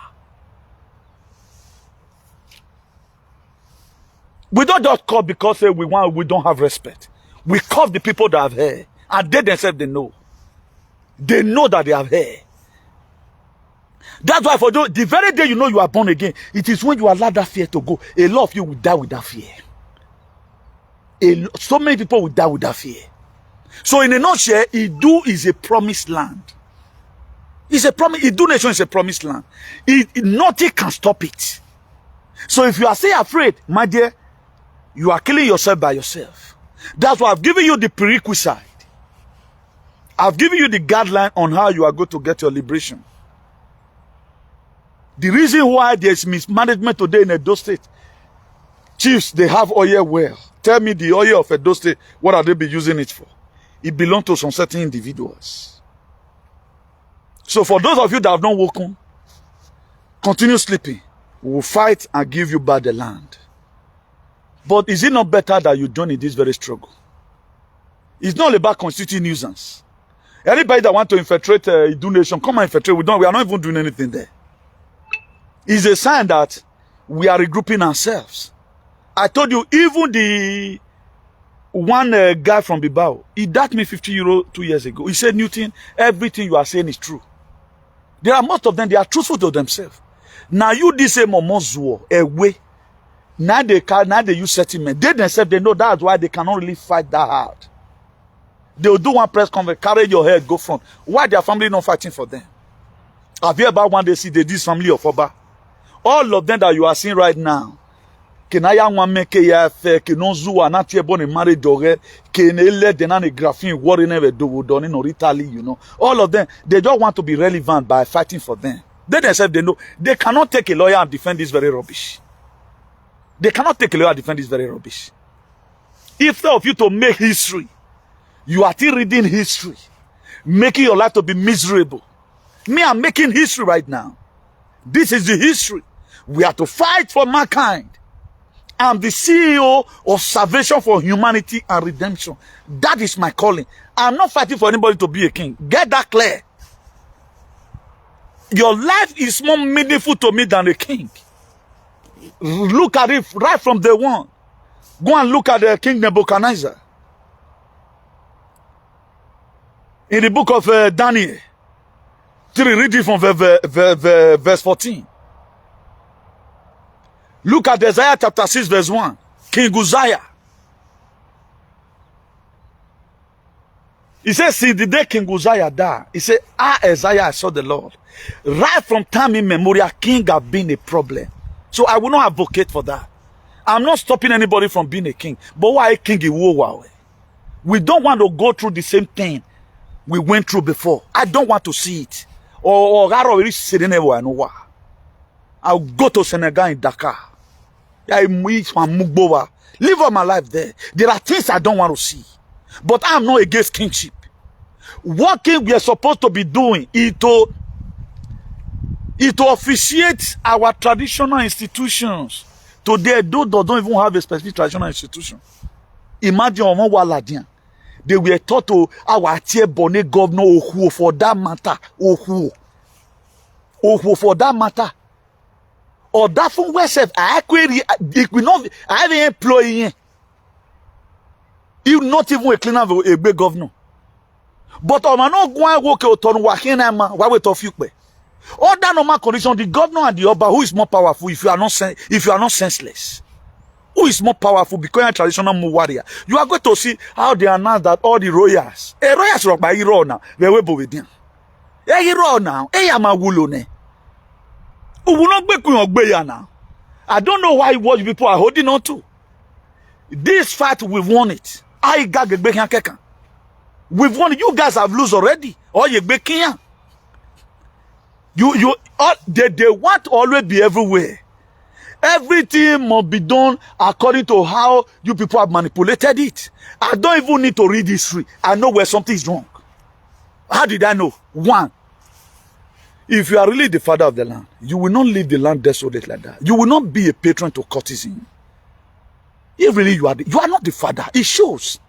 We don't just call because we don't have respect. We call the people that have hair, and they themselves they know. They know that they have hair. That's why for the very day you know you are born again, it is when you allow that fear to go. A lot of you will die with that fear. So many people will die with that fear. So in a nutshell, Idu is a promised land. It's a promise. Idu nation is a promised land. Nothing can stop it. So if you are still afraid, my dear, you are killing yourself by yourself. That's why I've given you the prerequisite. I've given you the guideline on how you are going to get your liberation. The reason why there's mismanagement today in Edo State, chiefs, they have oil well. Tell me the oil of Edo State, what are they be using it for? It belongs to some certain individuals. So for those of you that have not woken, continue sleeping. We will fight and give you back the land. But is it not better that you join in this very struggle? It's not about constituting nuisance. Anybody that want to infiltrate Idu nation, come and infiltrate. We are not even doing anything there. It's a sign that we are regrouping ourselves. I told you, even the one guy from Bilbao, he dated me 50 euro 2 years ago. He said, Newton, everything you are saying is true. There are most of them, they are truthful to themselves. Now you this say MAJ0R, away. Now they use settlement. They themselves, they know that's why they cannot really fight that hard. They will do one press conference, carry your head, go front. Why their family not fighting for them? Have you ever one day see this family of Oba? All of them that you are seeing right now, Kenaya wame ke ya fe ke non zuwa na tie bon marriage ore ke ne le de na ne graphing worry never do done in Italy, you know. All of them, they just want to be relevant by fighting for them. They themselves, they know they cannot take a lawyer and defend this very rubbish. They cannot take a lawyer and defend this very rubbish. Instead of you to make history, you are still reading history, making your life to be miserable. Me, I'm making history right now. This is the history. We have to fight for mankind. I'm the CEO of Salvation for Humanity and Redemption. That is my calling. I'm not fighting for anybody to be a king. Get that clear. Your life is more meaningful to me than a king. Look at it right from day one. Go and look at the King Nebuchadnezzar. In the book of Daniel, read it from verse 14. Look at Isaiah chapter 6 verse 1. King Uzziah. He says, see the day King Uzziah died, he said, Isaiah, I saw the Lord. Right from time immemorial, king have been a problem. So I will not advocate for that. I'm not stopping anybody from being a king. But why a king in war? We don't want to go through the same thing we went through before. I don't want to see it. I'll go to Senegal in Dakar. Live all my life there. There are things I don't want to see. But I'm not against kingship. What king we are supposed to be doing is to officiate our traditional institutions. Today, those that don't even have a specific traditional institution. Imagine they were taught to our tier bonnet governor who for that matter. Who for that matter. Or that from where I have an employee. You not even a cleaner of a big governor. But I'm not going to work out on why we talk you. Under normal condition, the governor and the Oba, who is more powerful if you are not senseless? Who is more powerful because you're a traditional warrior? You are going to see how they announce that all the royals, royals rock by hero now, they will be with them. Hero now, Yamagulone. Who will not be now? I don't know why what people are holding on to. This fight, we've won it. We've won it. You guys have lost already. Or you baking. They want to always be everywhere. Everything must be done according to how you people have manipulated it. I don't even need to read history. I know where something is wrong. How did I know? One, if you are really the father of the land, you will not leave the land desolate like that. You will not be a patron to courtesan. If really you are not the father, it shows.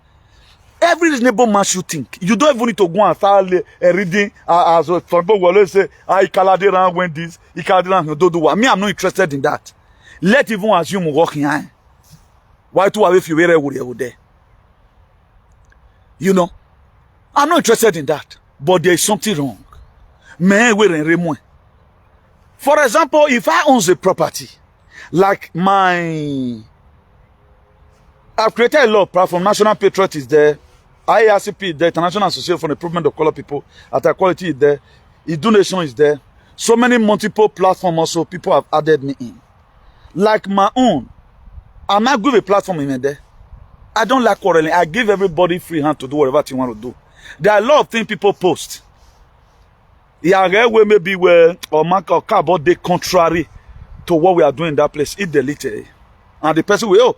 Every reasonable man should think. You don't even need to go and start reading as some people will always say, Ikaladeran when this, Ikaladeran don't do what. Me, I'm not interested in that. Let even assume walking eye. Why to have if you were there? You know, I'm not interested in that. But there is something wrong. For example, if I own a property, like I've created a law platform, National Patriot is there, IACP is there, International Association for the Improvement of Color People, at Equality is there, Donation is there. So many multiple platforms also, people have added me in. Like my own, I might give a platform in there. I don't like quarreling. I give everybody free hand to do whatever you want to do. There are a lot of things people post. Yeah, maybe where or mark or car about the contrary to what we are doing in that place. It deleted. And the person will,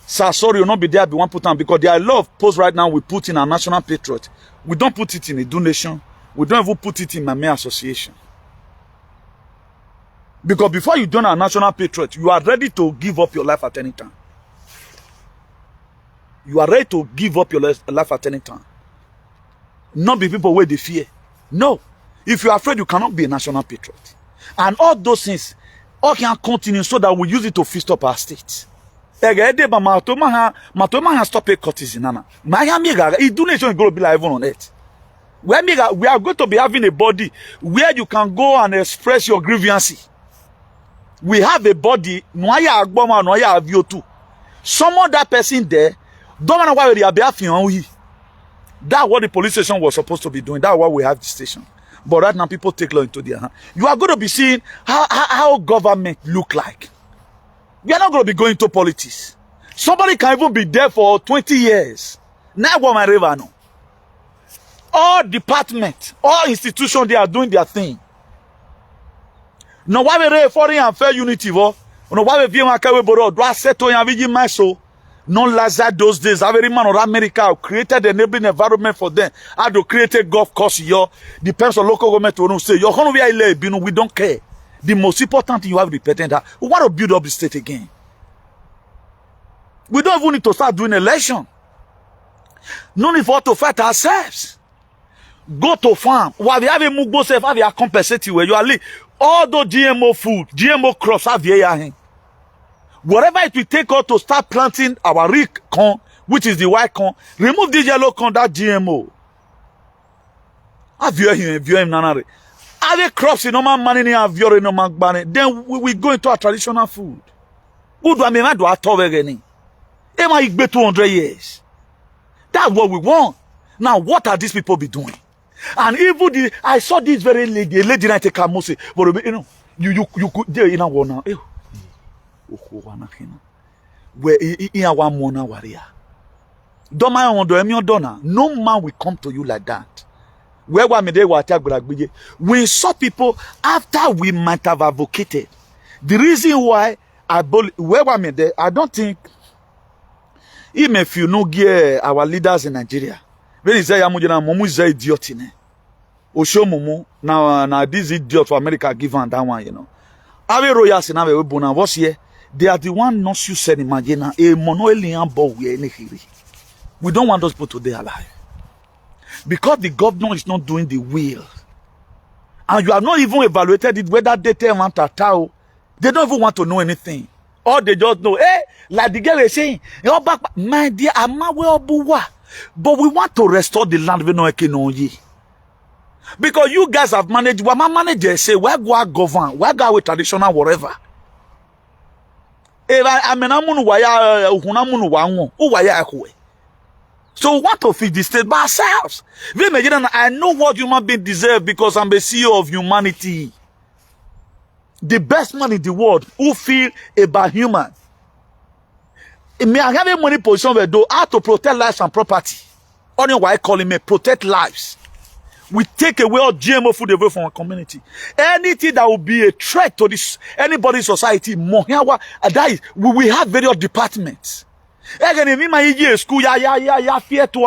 sir, sorry, you'll not be there, be one put on, because there are a lot of posts right now we put in our National Patriot. We don't put it in a donation. We don't even put it in my main association. Because before you join our National Patriot, you are ready to give up your life at any time. You are ready to give up your life at any time. Not be people where they fear. No. If you are afraid, you cannot be a National Patriot. And all those things, all can continue so that we use it to fist up our state. Stop a courtesan. Donation is going to be like heaven on earth. We are going to be having a body where you can go and express your grievances. We have a body, someone that person there, don't know why they are behaving. That's what the police station was supposed to be doing. That's why we have the station. But right now, people take law into their hand. You are going to be seeing how government look like. We are not going to be going to politics. Somebody can even be there for 20 years. Now what my river no. All departments, all institutions, they are doing their thing. No, why we foreign and fair unity, no, why we view my car boro, do I settle and vigi myso? No Lazard those days, every man of America created a neighboring environment for them. I do create a golf course here. Depends on local government to say, you're going to be we don't care. The most important thing you have to repeat that we want to build up the state again. We don't even need to start doing election. No need for us to fight ourselves. Go to farm. While we have a mugbo self, have a compensate where you are all the GMO food, GMO crops have here. Whatever it will take us to start planting our real corn, which is the white corn, remove the yellow corn, that GMO. Have a crops in normal money have your normal money. Then we go into our traditional food. Who do I mean? I do I talk again? It might be 200 years. That's what we want. Now, what are these people be doing? And even I saw this very lady, a lady that take a mose, but you know, you could there in a one now. Where in a 1 month warrior. Don't mind on the donor. No man will come to you like that. Where we saw people after we might have advocated. The reason why I don't think even if you know our leaders in Nigeria. When he say Momu is idiot in Osho Momu now this idiot for America give on that one, you know. Ave royals in Ave Bona was here. They are the one not you said imagine a monoelian ball we We don't want those people to be alive. Because the governor is not doing the will. And you have not even evaluated it whether they tell want to tell. They don't even want to know anything. Or they just know, like the girl is saying, my dear, I'm not well, but we want to restore the land we know. Because you guys have managed, what my manager say, where go I govern, where go with traditional whatever. So we want to feed the state by ourselves. I know what human beings deserve because I'm the CEO of humanity. The best man in the world who feel about human. Me I have a money position where do how to protect lives and property. Only why calling me protect lives. We take away all GMO food away from our community. Anything that will be a threat to this anybody's society, that is, we have various departments. Again, me my school fear to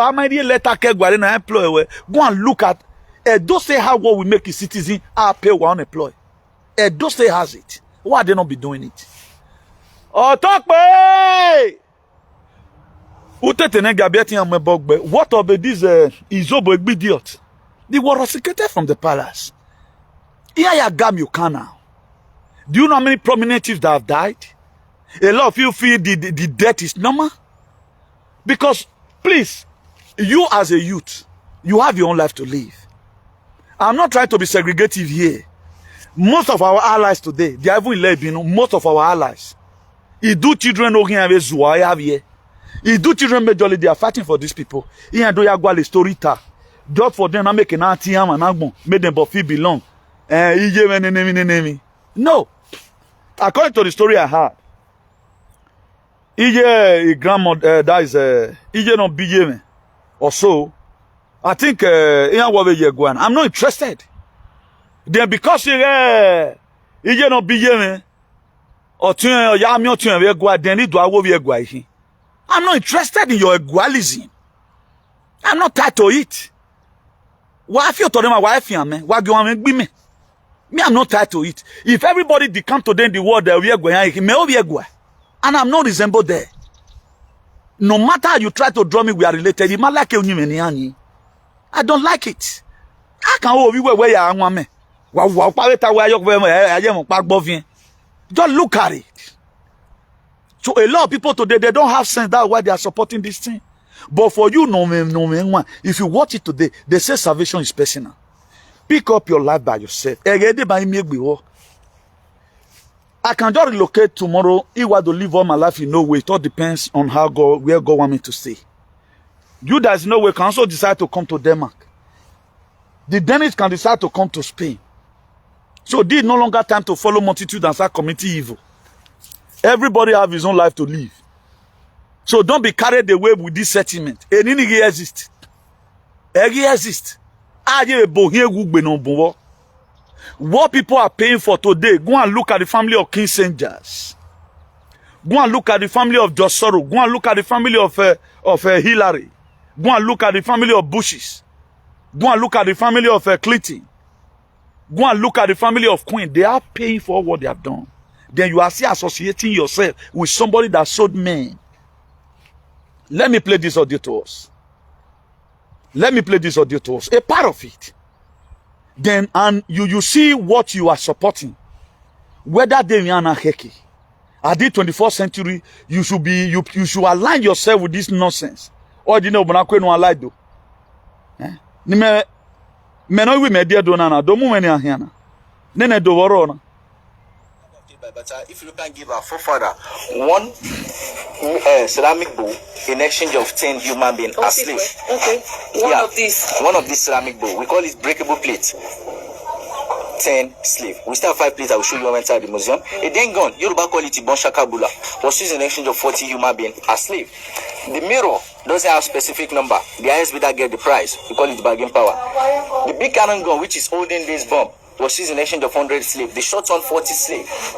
employ. Go and look at don't say how what we make a citizen pay one employ. Don't say has it. Why they not be doing it? Oh, talk me! What of this Izobo idiot? They were executed from the palace. Here gam you can now. Do you know how many prominent chiefs that have died? A lot of you feel the death is normal. Because, please, you as a youth, you have your own life to live. I'm not trying to be segregative here. Most of our allies today, they are even living, most of our allies. He do children know him have here. He do children majorly, they are fighting for these people. He and do yagwa Storat. Just for them, I make an anti-am and agbon, made them but feel belong. No. According to the story I had, a grandmother that is no BJ or so. I think I'm not interested. Then because no BJ or then I'm not interested in your equalism. I'm not tied to it. Why feel to them my wife me? Why do you want me? Me, I'm not tied to it. If everybody decamp to them the world that we are going, and I'm not resembled there. No matter how you try to draw me, we are related. I don't like it. I can't over where you are, me. Just look at it. So a lot of people today, they don't have sense. That's why they are supporting this thing. But for you, no man. If you watch it today, they say salvation is personal. Pick up your life by yourself. I can just relocate tomorrow. If I want to live all my life in no way, it all depends on how where God want me to stay. You guys know we can also decide to come to Denmark. The Danish can decide to come to Spain. So this is no longer time to follow multitude and start committing evil. Everybody have his own life to live. So don't be carried away with this sentiment. Anything exists. Exist. What people are paying for today, go and look at the family of King Sengers. Go and look at the family of Josoro. Go and look at the family of Hillary. Go and look at the family of Bushes. Go and look at the family of Clinton. Go and look at the family of Queen. They are paying for what they have done. Then you are still associating yourself with somebody that sold men. Let me play this audio to us. Let me play this audio to us. A part of it. Then, and you see what you are supporting. Whether they are heki. At the 21st century, you should align yourself with this nonsense. Or you know, but no allied do. Nime meno we media do na do mu meni ahiana. Nene do woro na. But if you can give our forefather one ceramic bowl in exchange of 10 human beings as slaves. Okay. One of these ceramic bowl. We call it breakable plate. 10 slave. We still have 5 plates I will show you when we enter the museum. A then gone, Yoruba call it Bonshakabula, was used in exchange of 40 human beings as slave. The mirror doesn't have a specific number. The highest bidder get the prize. We call it bargain power. The big cannon gun, which is holding this bomb, was used in exchange of 100 slaves. The shot on 40 slaves.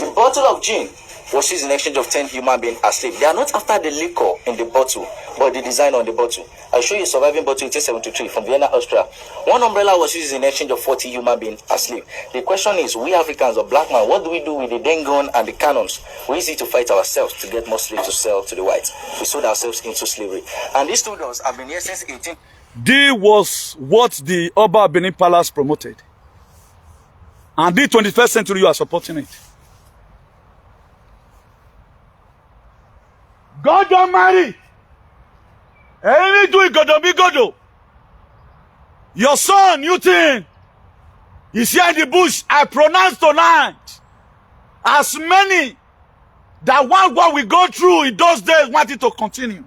The bottle of gin was used in exchange of 10 human beings as slaves. They are not after the liquor in the bottle, but the design on the bottle. I'll show you a surviving bottle in 1873 from Vienna, Austria. One umbrella was used in exchange of 40 human beings as slaves. The question is, we Africans or black man, what do we do with the den gun and the cannons? We use it to fight ourselves to get more slaves to sell to the whites. We sold ourselves into slavery. And these 2 doors have been here since 18. This was what the Oba Benin Palace promoted. And the 21st century, you are supporting it. God Almighty. IGODOMIGODO. Your son, NUIN, is here in the bush. I pronounce tonight, as many that want what we go through in those days want it to continue.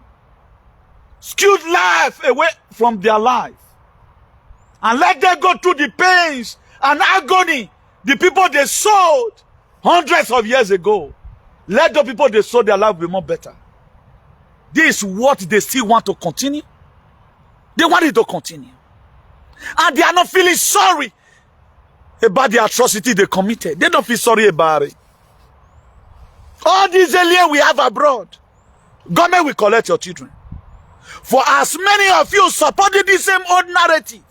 Skewed life away from their life. And let them go through the pains and agony. The people they sold hundreds of years ago. Let the people they sold their life be more better. This is what they still want to continue. They want it to continue. And they are not feeling sorry about the atrocity they committed. They don't feel sorry about it. All these aliens we have abroad, government will collect your children. For as many of you supporting the same old narrative,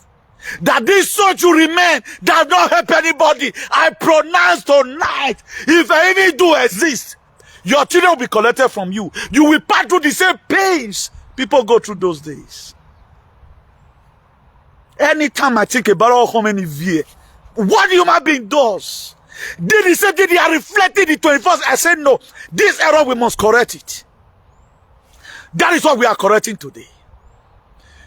that this soul should remain, does not help anybody, I pronounce tonight, if any do exist, your children will be collected from you. You will pass through the same pains people go through those days. Anytime I think about how many years, what human being does, did he say they are reflecting the 21st? I said no. This error we must correct it. That is what we are correcting today.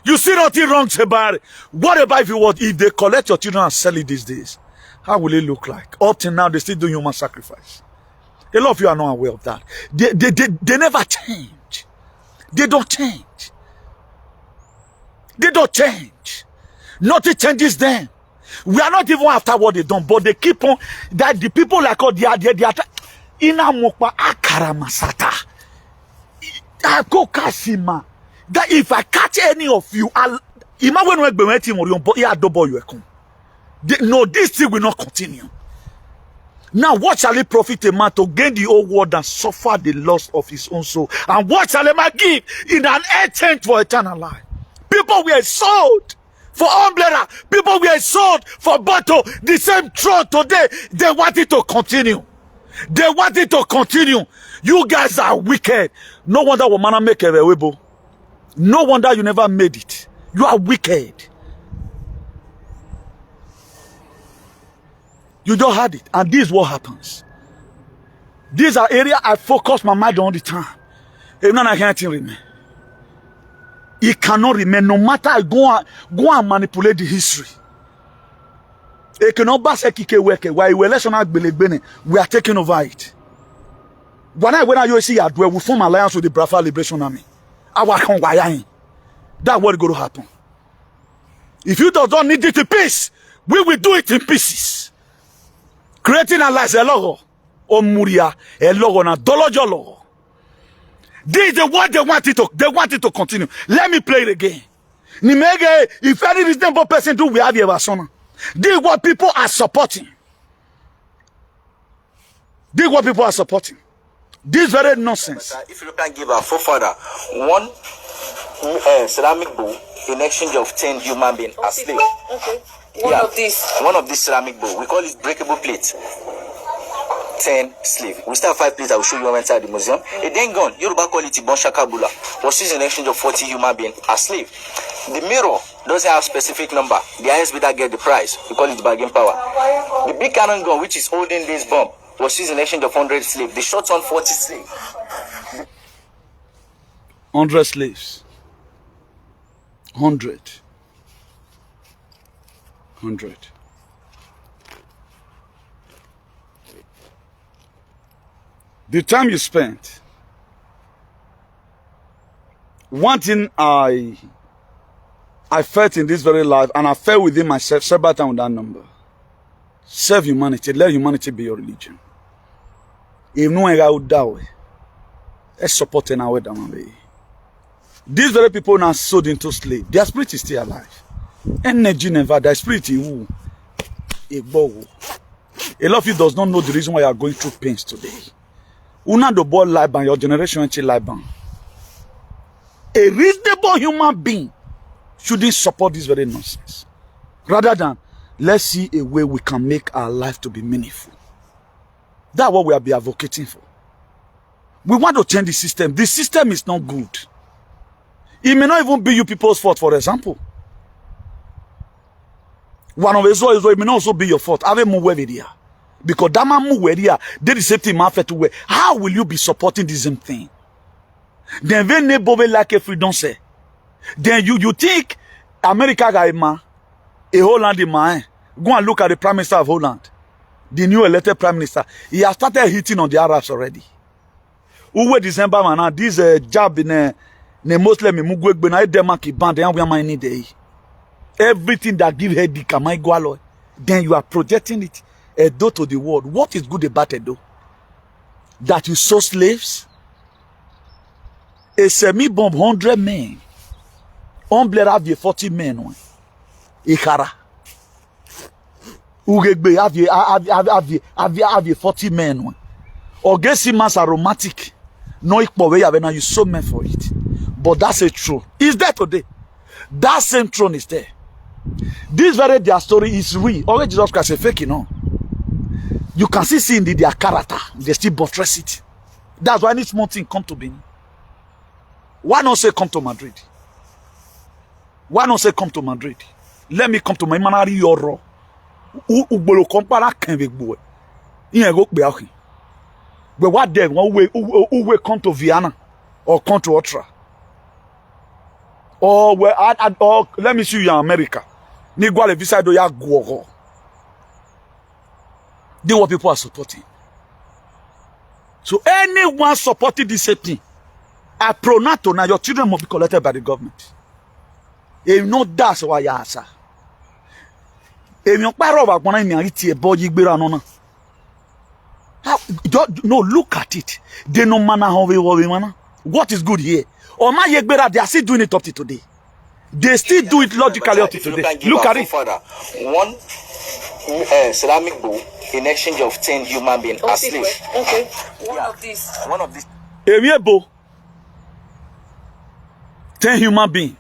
You see nothing wrong about it. What about if they collect your children and sell it these days? How will it look like? Up till now, they still do human sacrifice. A lot of you are not aware of that. They never change. They don't change. They don't change. Nothing changes them. We are not even after what they done, but they keep on. That the people like they are inamokpa akaramasata. Akokasima. That if I catch any of you, no, this thing will not continue. Now, what shall it profit a man to gain the whole world and suffer the loss of his own soul? And what shall a man give in an exchange for eternal life? People were sold for umbrella. People were sold for bottle. The same truth today, they want it to continue. They want it to continue. You guys are wicked. No wonder woman make a webo. No wonder you never made it. You are wicked. You don't have it. And this is what happens. These are areas I focus my mind on the time. If not, I can't remain. It cannot remain no matter I go and manipulate the history. It cannot be we are taking over it. When you see we form alliance with the Biafra Liberation Army. That's what is going to happen. If you don't need it in peace, we will do it in pieces. Creating alliance, Omuria, Elogona, Dolojolo. This is what they want it to continue. Let me play it again. Nimege, if any reasonable person do, we have your son. This is what people are supporting. This is what people are supporting. This very nonsense. If you can give our forefather one ceramic bowl in exchange of 10 human beings as slave. Okay. One of these ceramic bowl. We call it breakable plate. 10 slave. We still have 5 plates I will show you when we enter the museum. It then gone. Yoruba call it Bonshakabula. Was used in exchange of 40 human beings as slave. The mirror doesn't have specific number. The highest bidder get the prize. We call it the bargain power. The big cannon gun, which is holding this bomb, was used in exchange of 100 slaves. The shot on 40 slaves. 100 slaves. 100. The time you spent. One thing I felt in this very life, and I felt within myself several times with that number. Serve humanity. Let humanity be your religion. If no one got that way, let's support an hour down. These very people now sold into slave. Their spirit is still alive. Energy never. Their spirit is who? A lot of you does not know the reason why you are going through pains today. Una the boy life ban your generation ain't life ban. A reasonable human being shouldn't support this very nonsense. Rather than let's see a way we can make our life to be meaningful. That's what we are be advocating for. We want to change the system. The system is not good. It may not even be you people's fault, for example. One of the it may not also be your fault. Have a move here. Because that man move here, they the same thing man to wear. How will you be supporting the same thing? Then when neighbor like a freedom say, then you think America guy man, a Holland man, go and look at the Prime Minister of Holland, the new elected Prime Minister. He has started hitting on the Arabs already. Who December man, this job in a Muslim mugwe na Denmark band and we are mining day. Everything that give headache can go alloy. Then you are projecting it Edo to the world. What is good about Edo? That you saw slaves? A semi-bomb 100 men. Omble have 40 men. Ikara. Ugegbe have 40 men. Ogesi mas aromatic. No ikpowe yavena you so men for it. But that's a throne. Is there today? That same throne is there. This very their story is real. Already Jesus Christ is fake, you know. You can see in their character. They still buttress it. That's why any small thing come to Benin. Why not say come to Madrid? Why not say come to Madrid? Let me come to my manari yoro. Ugbolo compara kenvegbo. Iyen go pe akin. But what then one way who come to Vienna or come to Otra? Or where or let me see you in America. Ni go le visa do ya go. They what people are supporting. So anyone supporting this thing, I pronato now your children must be collected by the government. And no that's why you answer. And you paro ba gbona mi ariti e boy gbera no na. No, look at it. They no manner how we manner. What is good here? Or my yegbera, they are still doing it up to today. They still do it logically up to today. Look at it. Father, one ceramic bowl in exchange of 10 human beings as slave. Okay. One of these. Emiebo. 10 human beings.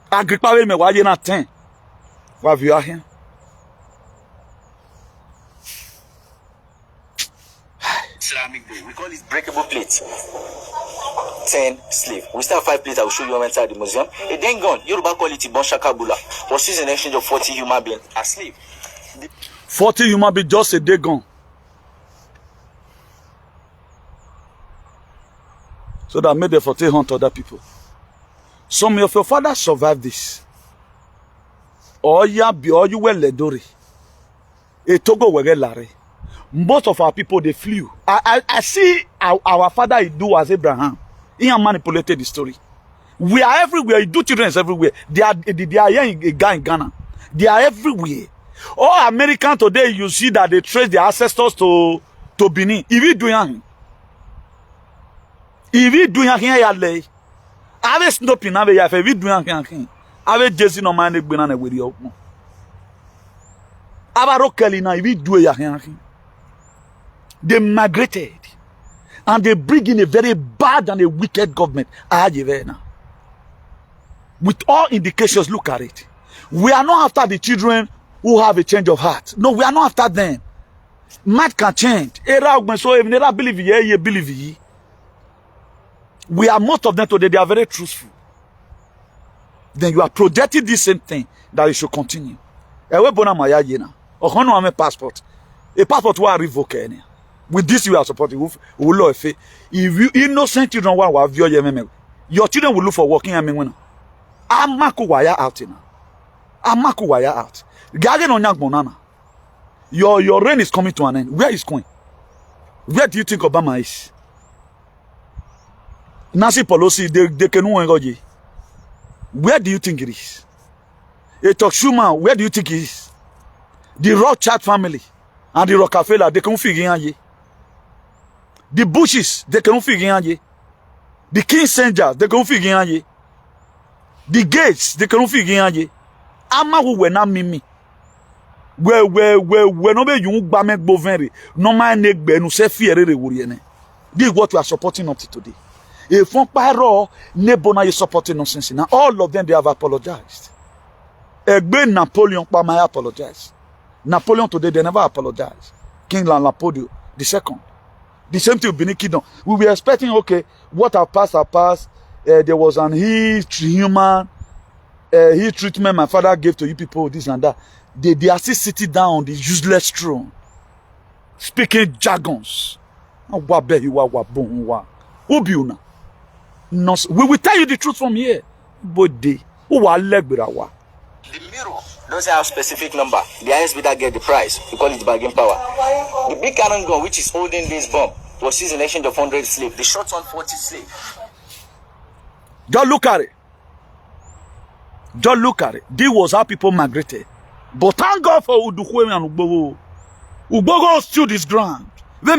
Agripa me why you not 10? What have you here? Ceramic bowl. We call it breakable plate. 10 slave. We still have 5 plates I will show you when we enter the museum. It then gone. Yoruba call it Bonshakabula. Was used in exchange of 40 human beings as slave. 40 human beings just a day gone. So that made the 40 hunt other people. Some of your fathers survived this. Or you were ledori. A Togo were lare. Most of our people they flew. I see our father he do as Abraham. He manipulated the story. We are everywhere. He do children everywhere. They are here in Ghana. They are everywhere. All Americans today, you see that they trace their ancestors to to Benin. If you do yang, here ya lay. Ave snoping ave ya fe. If you do yang, ave Jesse no man egbe na ne weri okmo. Ava rokeli na if you do yang. They migrated, and they bring in a very bad and a wicked government. With all indications, look at it. We are not after the children who have a change of heart. No, we are not after them. Mind can change. We are most of them today. They are very truthful. Then you are projecting this same thing that you should continue. Passport. A passport will revoke any. With this, you are supporting. If you innocent children want to your children will look for working. I'm wire out now. I'm wire out. Garden on Banana. Your reign is coming to an end. Where is going? Where do you think Obama is? Nancy Pelosi, they can go. Where do you think it is? A talk Schumann, where do you think it is? The Rothschild family and the Rockefeller, they can figure out. The Bushes, they can figure out. The Kissinger, they can figure out. The Gates, they can figure out. Ama who were not mimi. Where no be you ba make bovenri. No man nek be no se fiere re wuriene. This is what we are supporting up to today. If one paro nebona is supporting nonsense. Now all of them they have apologized. Egbe Napoleon pa my apologize. Napoleon today they never apologized. King Leopold the second. The same thing with Benin Kingdom. We were expecting, okay, what have passed. There was an heat treatment my father gave to you people, this and that. They are still sitting down on the useless throne, speaking jargons. We will tell you the truth from here. But the mirror doesn't have specific number. The highest bidder get the price. We call it bargain power. The big cannon gun, which is holding this bomb, was used in exchange of 100 slaves. The short one, 40 slaves. Just look at it. Just look at it. This was how people migrated. But thank God for Udukweme and Ugbogo. Ugbogo stood his ground. I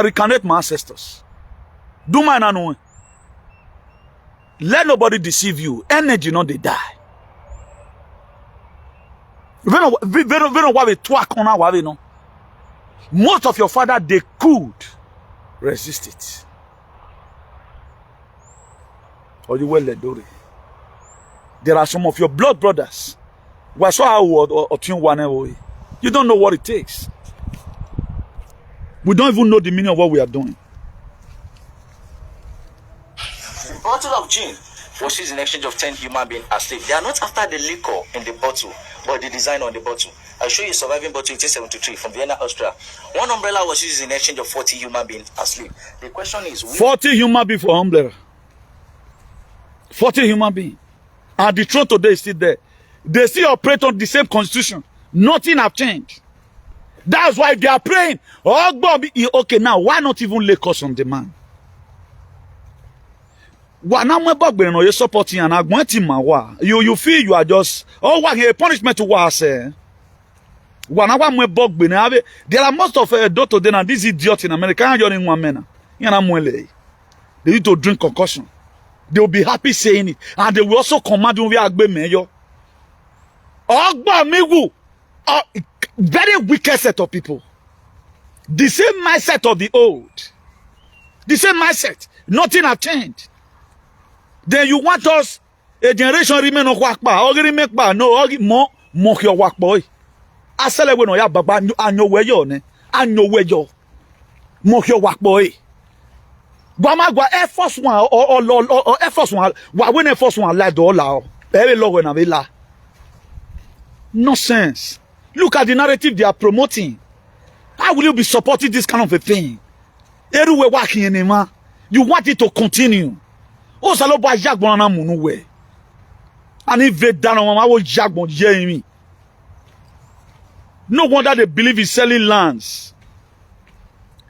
reconnect my ancestors. Do my nano. Let nobody deceive you. Energy not they die. Most of your father they could resist it. Or you will let do it. There are some of your blood brothers. You don't know what it takes. We don't even know the meaning of what we are doing. The bottle of gin was used in exchange of 10 human beings as slaves. They are not after the liquor in the bottle, but the design on the bottle. I'll show you a surviving bottle 1873 from Vienna, Austria. One umbrella was used in exchange of 40 human beings as slaves. The question is... 40 human beings for umbrella. 40 human beings. And the throne today is still there. They still operate on the same constitution. Nothing have changed. That's why they are praying. Oh, okay, now why not even lay curse on the man? You supporting and you feel you are just a punishment to what I say. There are most of doctor then and this idiot in America. They need to drink concussion. They will be happy saying it, and they will also command you to mayor. Very wicked set of people. The same mindset of the old. The same mindset. Nothing has changed. Then you want us, a generation remain on wakba, or remain ba, no, more your work boy. I say when you have baba, I know where you're, I know where you're. More your work boy. Gwa Air Force One or Air Force One, when Air Force One lied all out, very low when I la. Nonsense. Look at the narrative they are promoting. How will you be supporting this kind of a thing? Everywhere working in man, you want it to continue. Oh, saloba jagbon na munuwe. And if they down on my jagbon Jamie. No wonder they believe in selling lands.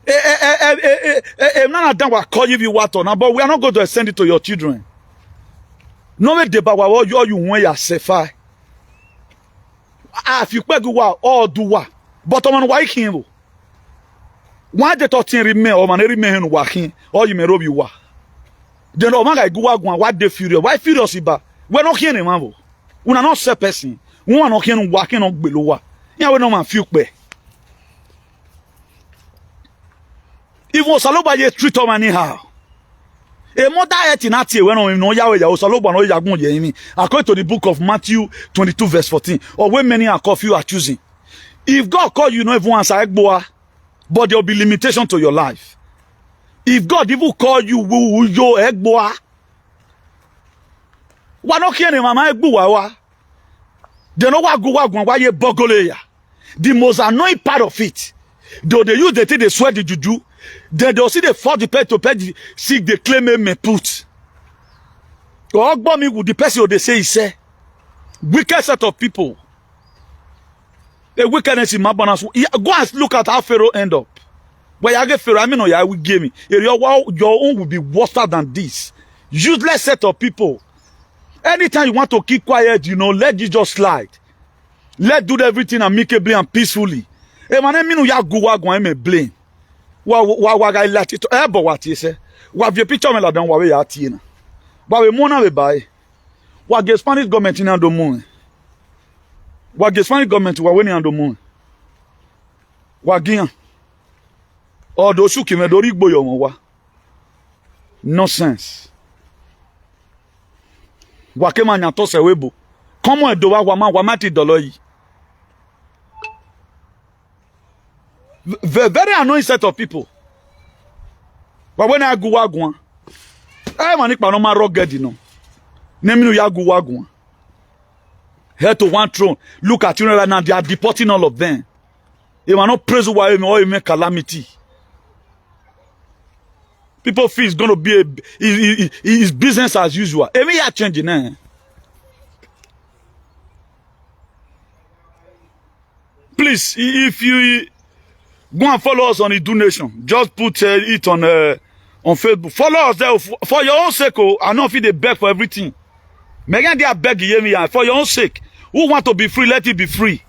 None of them will call you what on, but we are not going to extend it to your children. No way deba wa you want yourself. If you go all do what, but on why can't Why the talking remain or man remain working or you may rob you wa. Then oh man I go out what they furious. Why furious about? We're not hearing man. We are not se person. We are not hearing working on below. Yeah, we no man feel be. Even Saloba ye treat of anyhow. A mother eti na tie when on no yawe ya Saloba no yagun ye mi. According to the book of Matthew 22 verse 14. Or when many are called, few are choosing. If God call you, no everyone answer egboa, but there will be limitation to your life. If God even call you, yo egboa. Wa no kiene mama egboa wa. They know what go wa ye bogole ya. The most annoying part of it, though they use the thing they swear the juju, then they'll see they fall the pay to pay the sick they claim me put. Or me with the person they say he say. Wicked set of people. A wickedness in my bonus. Go and look at how Pharaoh end up. Where you get Pharaoh, I mean, no, you will give me. Your own will be worse than this. Useless set of people. Anytime you want to keep quiet, you know, let it just slide. Let do everything amicably and peacefully. E man me no ya go wa me blame. Wa ga lati to e bo what you say. Wa vie picture me la dan wa we ya tie na. Wa we mo na we buy. Wa ge Spanish government in ando mo. Wa ge Spanish government wa we ni ando mo. Wa gian. O do su ki me do ri gboyo mo wa. Nonsense. Wa ke ma nya to se webo. Comment do wa ma ti dolo yi. Very annoying set of people. But when I go wagwan, I man no ma rugged no. Name no ya go wagwan. Head to one throne. Look at you right now. They are deporting all of them. They will not praise why or make calamity. People feel it's going to be his business as usual. Every year changing, eh? Please, if you go and follow us on the donation, just put it on Facebook. Follow us there for your own sake. I know if they beg for everything. Megan, they are begging me for your own sake. Who want to be free, let it be free.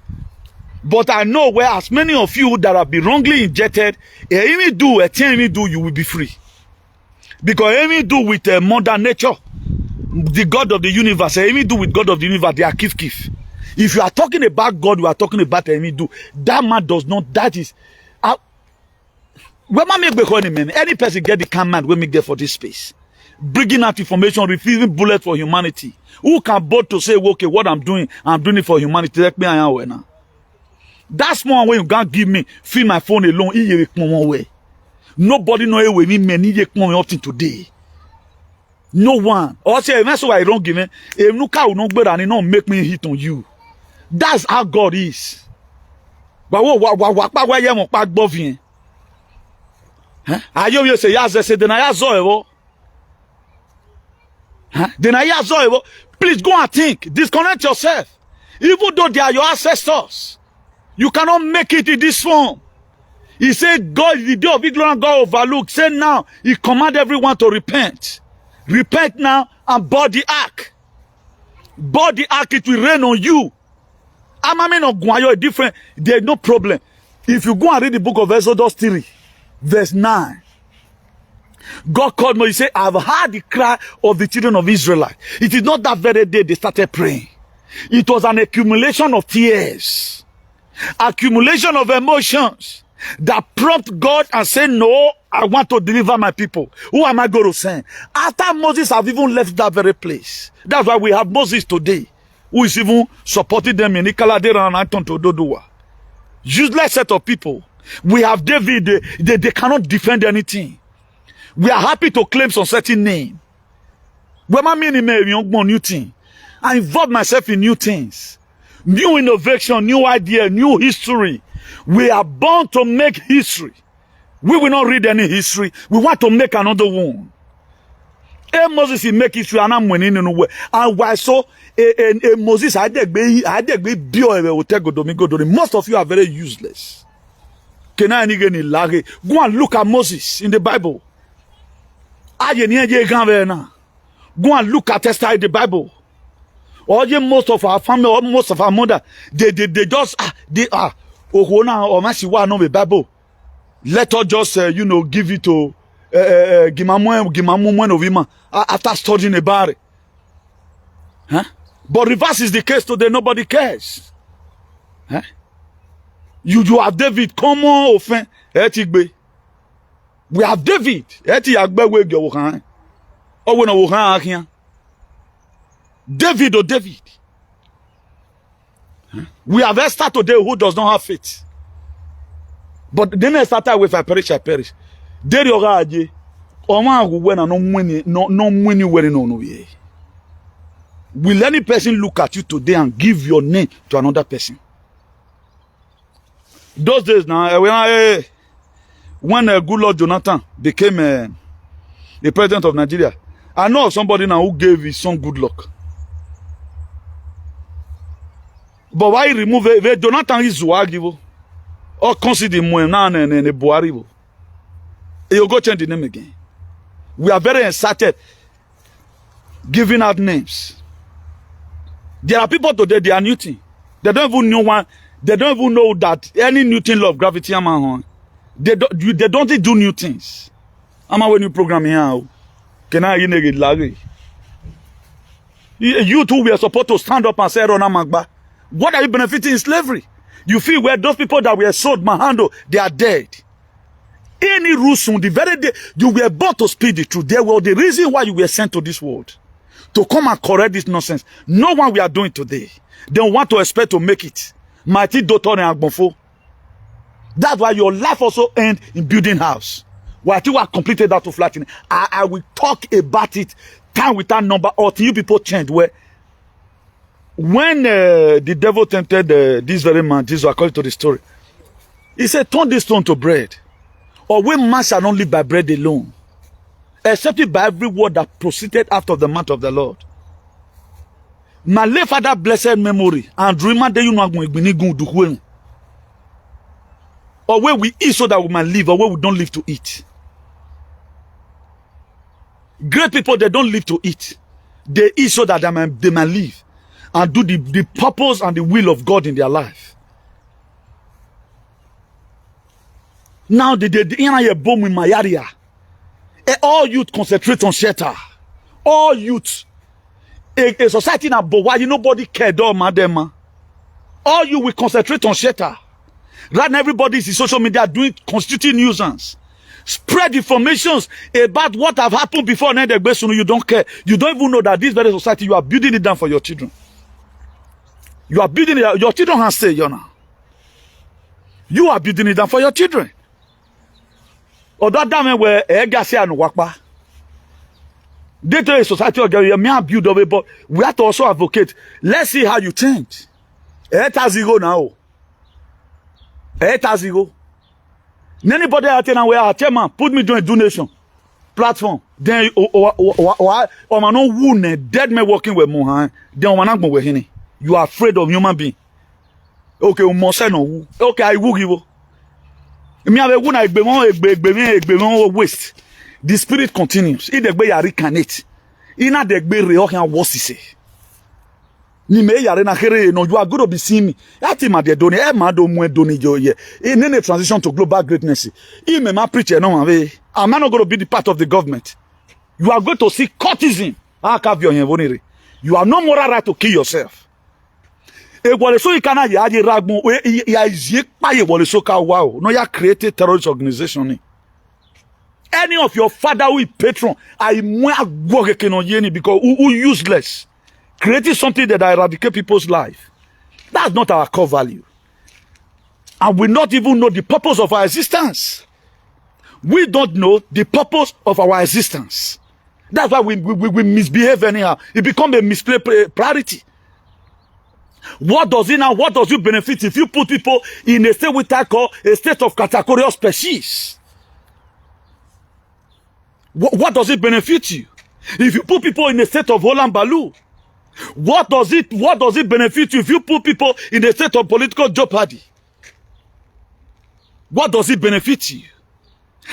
But I know where as many of you that have been wrongly injected, you will be free. Because any do with mother nature, the God of the universe, any do with God of the universe, they are kif. If you are talking about God, you are talking about any do. That man does not, that is, when man make any person get the command when me get for this space. Bringing out information, refusing bullet for humanity. Who can both to say, okay, what I'm doing it for humanity. Let me now. That's one way you can't give me, fill my phone alone, one way. Nobody know where me many up to today. No one. Or say, that's why I don't give me. If no car will not better and not make me hit on you. That's how God is. But what you want back above you? Huh? You say yes, say then I saw. Huh? Then I saw. Please go and think. Disconnect yourself. Even though they are your ancestors, you cannot make it in this form. He said, God, the day of ignorance, God overlooked. Say now, he command everyone to repent. Repent now and board the ark. Board the ark, it will rain on you. I'm of Guayo different. There's no problem. If you go and read the book of Exodus 3, verse 9, God called me, he said, I've heard the cry of the children of Israel. It is not that very day they started praying. It was an accumulation of tears, accumulation of emotions that prompt God and say, no, I want to deliver my people. Who am I going to send? After Moses have even left that very place. That's why we have Moses today, who is even supporting them in Ikaladera and Anton Tododua. Useless set of people. We have David, they cannot defend anything. We are happy to claim some certain name. When I mean new thing, I involve myself in new things. New innovation, new idea, new history. We are born to make history. We will not read any history. We want to make another one. Moses he make history and I'm winning in a way. And why so? Moses I did be most of you are very useless. Go and look at Moses in the Bible. Go and look at Esther in the Bible. Or most of our family or most of our mother, they just they are. Oh, now or Masiwa no Bible. Let us just, give it to Gimamu after studying about it. Huh? But reverse is the case today, nobody cares. Huh? You have David, come on, offend. We have David. David or David. Huh? We have Esther today who does not have faith. But then I started with I perish, I perish. There you are, will any person look at you today and give your name to another person? Those days now, when good Lord Jonathan became the president of Nigeria, I know of somebody now who gave his son good luck. But why remove it? Jonathan is Zuagivo. Or consider Muenan and Buarivo. You go change the name again. We are very excited giving out names. There are people today, they are new thing. They don't even know one. They don't even know that any new thing law of gravity. They don't do new things. I'm a new program here. Can I you two were supposed to stand up and say, Rona Magba, what are you benefiting in slavery? You feel where those people that were sold Mahando, they are dead. Any Rusun, the very day you were born to speak the truth, they were the reason why you were sent to this world. To come and correct this nonsense. No one we are doing today. They don't want to expect to make it. Mighty daughter and Agbonfo. That's why your life also ends in building house. While you are completed that to flatten. I will talk about it time without number until you people change. Where when the devil tempted this very man, Jesus, according to the story, he said, turn this stone to bread. Or when man shall not live by bread alone, except it by every word that proceeded out of the mouth of the Lord. My late father blessed memory and remember you know going or where we eat so that we might live, or where we don't live to eat. Great people, they don't live to eat. They eat so that they might live and do the purpose and the will of God in their life. Now the bomb in my area. All youth concentrate on shelter. All youth. A society in Abowai, nobody cared all madema. All you will concentrate on shelter. Right now, everybody is in social media doing constituting nuisance. Spread informations about what have happened before and then you don't care. You don't even know that this very society, you are building it down for your children. You are building it, your children can stay, you know. You are building it down for your children. Although that where Egasi and Wakpa. They tell a society may build of it, but we have to also advocate. Let's see how you change. 8,000 now. 8,000. Anybody out there where chairman put me doing donation platform. Then or man no wound dead man working with Mohan. Then man go with him. You are afraid of human being. Okay, no. Okay, I will give you. Me have a waste. The spirit continues. If the way you recarnate, ina the way reokan wosise. Ni me yare na here no, you are going to be seeing me. Ati ma de doni, ma do mwe doni jo ye. In any transition to global greatness, I me ma preach no man. I'm not going to be the part of the government. You are going to see courtesan. You have no moral right to kill yourself. So you cannot no ya created terrorist organization. Any of your father who is patron, because who useless, creating something that eradicate people's life. That's not our core value. And we not even know the purpose of our existence. We don't know the purpose of our existence. That's why we misbehave anyhow. It becomes a misplaced priority. What does it now? What does you benefit if you put people in a state we call a state of categorical species? What does it benefit you? If you put people in a state of Holland Baloo, what does it benefit you if you put people in a state of political jeopardy? What does it benefit you?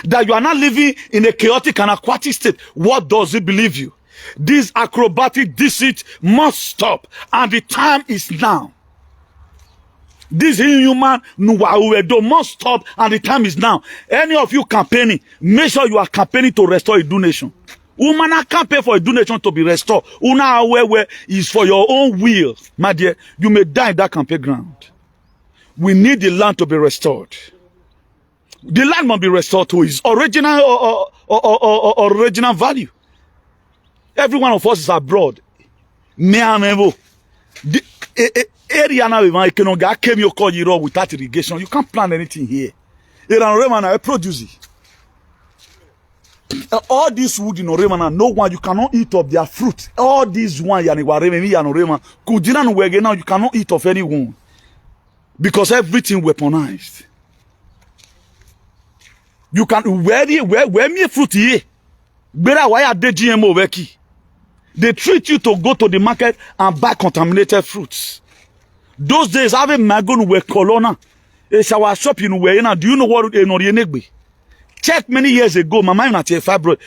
That you are not living in a chaotic and aquatic state. What does it believe you? This acrobatic deceit must stop, and the time is now. This inhuman Nuwawedo must stop, and the time is now. Any of you campaigning, make sure you are campaigning to restore a donation. Woman can't pay for a donation to be restored. Una where is for your own will, my dear. You may die in that campaign ground. We need the land to be restored. The land must be restored to its original or original value. Every one of us is abroad. Me and Evo. Area now even I came your call you without irrigation. You can't plant anything here. I produce it. All this wood in Oremana, no one, you cannot eat of their fruit. All these one, now you cannot eat of anyone. Because everything weaponized. You can, where me fruit here? Better why are they GMO weki? They treat you to go to the market and buy contaminated fruits. Those days, I have a magon we colonna. A shower shop in Wayna. Do you know what in Orienegbe? Check many years ago, my mind at a fibroid.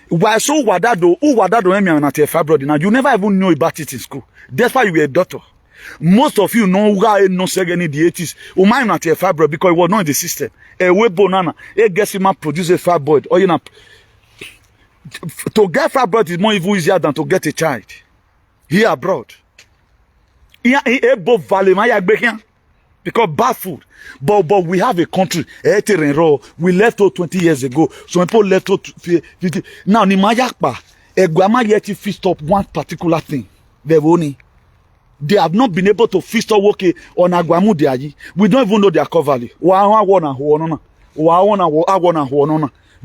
Why so wadado? Who wadado emi at a fibroid? Now you never even knew about it in school. That's why you were a doctor. Most of you know why no segany the 80s. Who mind at a fibroid because it was not in the system. A web banana. A guess him produce a fibroid. Or you know, to get fibroid is more even easier than to get a child here abroad. Because bad food. But we have a country. We left 20 years ago. Some people left 50. Now, Egwama yet fist up one particular thing. They have not been able to fist up working on Agwamu Diaji. We don't even know their cover.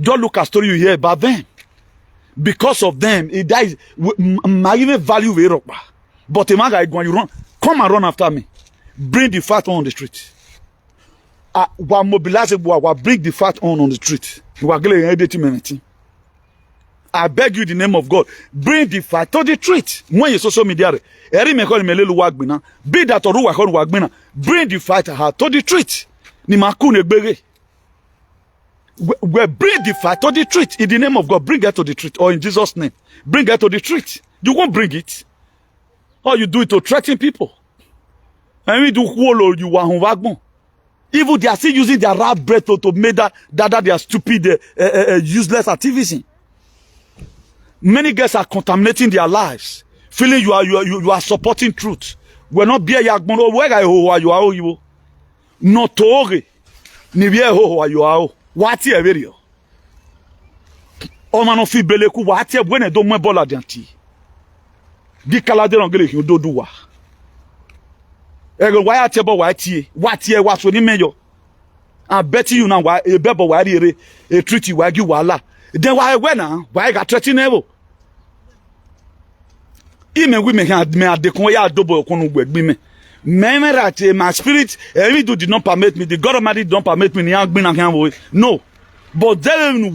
Don't look at story you hear about them. Because of them, it dies. My even value Europe. But a man you run, come and run after me. Bring the fat on the street. Mobilize bring the fat on the street. I beg you in the name of God. Bring the fat to the street. When you social media, be that or bring the fat to the street. Bring the fat to the street in the name of God. Bring it to the street, or in Jesus' name. Bring it to the street. You won't bring it. Or you do it to threaten people. And we do you want even they are still using their rap breath to make that their stupid, useless activism. Many guys are contaminating their lives, feeling you are supporting truth. We're not beer yagmono where you are. No toge ni beer you are. What here video? O mano fi beleku what here when do mo bola dianti. Di kalade ngele hi do duwa. Ego why atebo why tie what here what so ni meyo. I bet you now why a bebo why a treaty why you wala. Then why when why got threatening evo. Even women had me at the koya double kunu gbegbi me. My spirit, do did not permit me. The God Almighty don't permit me. No. But then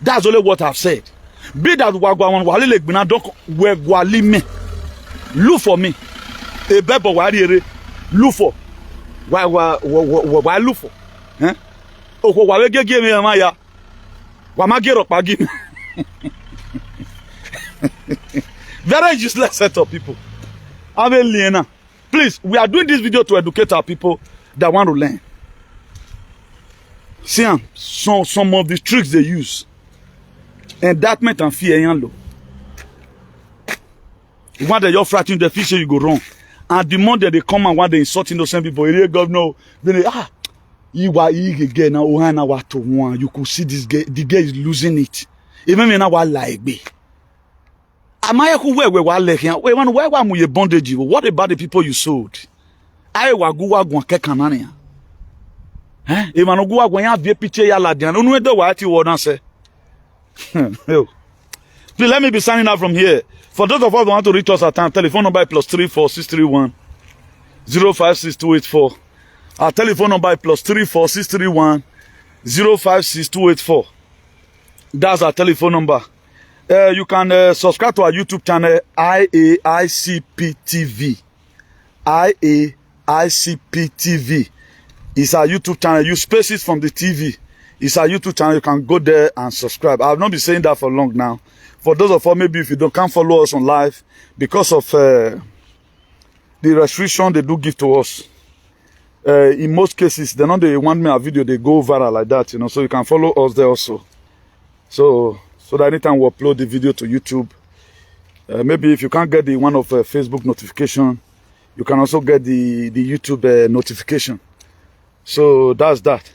that's only what I've said. Be that look for me. A bebo look for. Why look for? Eh? Oh, why give me a maya? Wamagero very useless set of people. Please, we are doing this video to educate our people that want to learn. See, some of the tricks they use. Indictment and fear. When they are frightening the future, you go wrong. And the more that they come and when they insult innocent people, they governor, then you are eager now. You could see this guy, the guy is losing it. Even when I was like me. What about the people you sold? I was going to Canania. Eh? If I go going to be picture yala dian, no know what you want to say. Please let me be signing out from here. For those of us who want to reach us at time, telephone number +34631 056284. Our telephone number +34631 056284. That's our telephone number. You can subscribe to our YouTube channel, IAICP TV. IAICP TV. It's our YouTube channel. You spaces from the TV. It's our YouTube channel. You can go there and subscribe. I've not been saying that for long now. For those of us, maybe if you can't follow us on live because of the restriction they do give to us. In most cases, they don't they want me a video, they go viral like that, you know, so you can follow us there also. So that anytime we upload the video to YouTube, maybe if you can't get the one of Facebook notification, you can also get the YouTube notification. So that's that.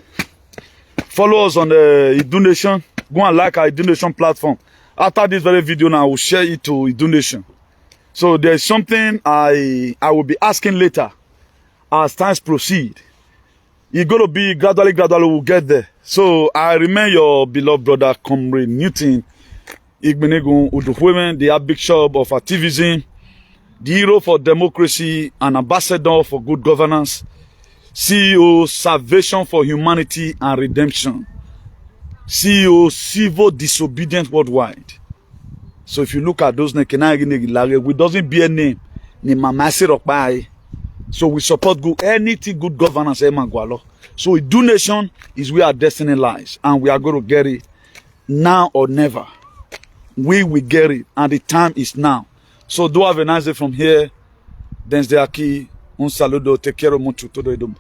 Follow us on the donation. Go and like our donation platform. After this very video now, I will share it to donation. So there's something I will be asking later as times proceed. It's going to be gradually we'll get there. So I remain your beloved brother, Comrade Newton Igbenegu Uduhuemen, the Archbishop of activism, the hero for democracy, and ambassador for good governance, CEO Salvation for Humanity and Redemption, CEO Civil Disobedience Worldwide. So if you look at those names, we doesn't be a name. So we support good anything good governance. So a donation is where our destiny lies, and we are going to get it now or never. We will get it, and the time is now. So do have a nice day from here. Then un saludo, te quiero mucho, todo el mundo.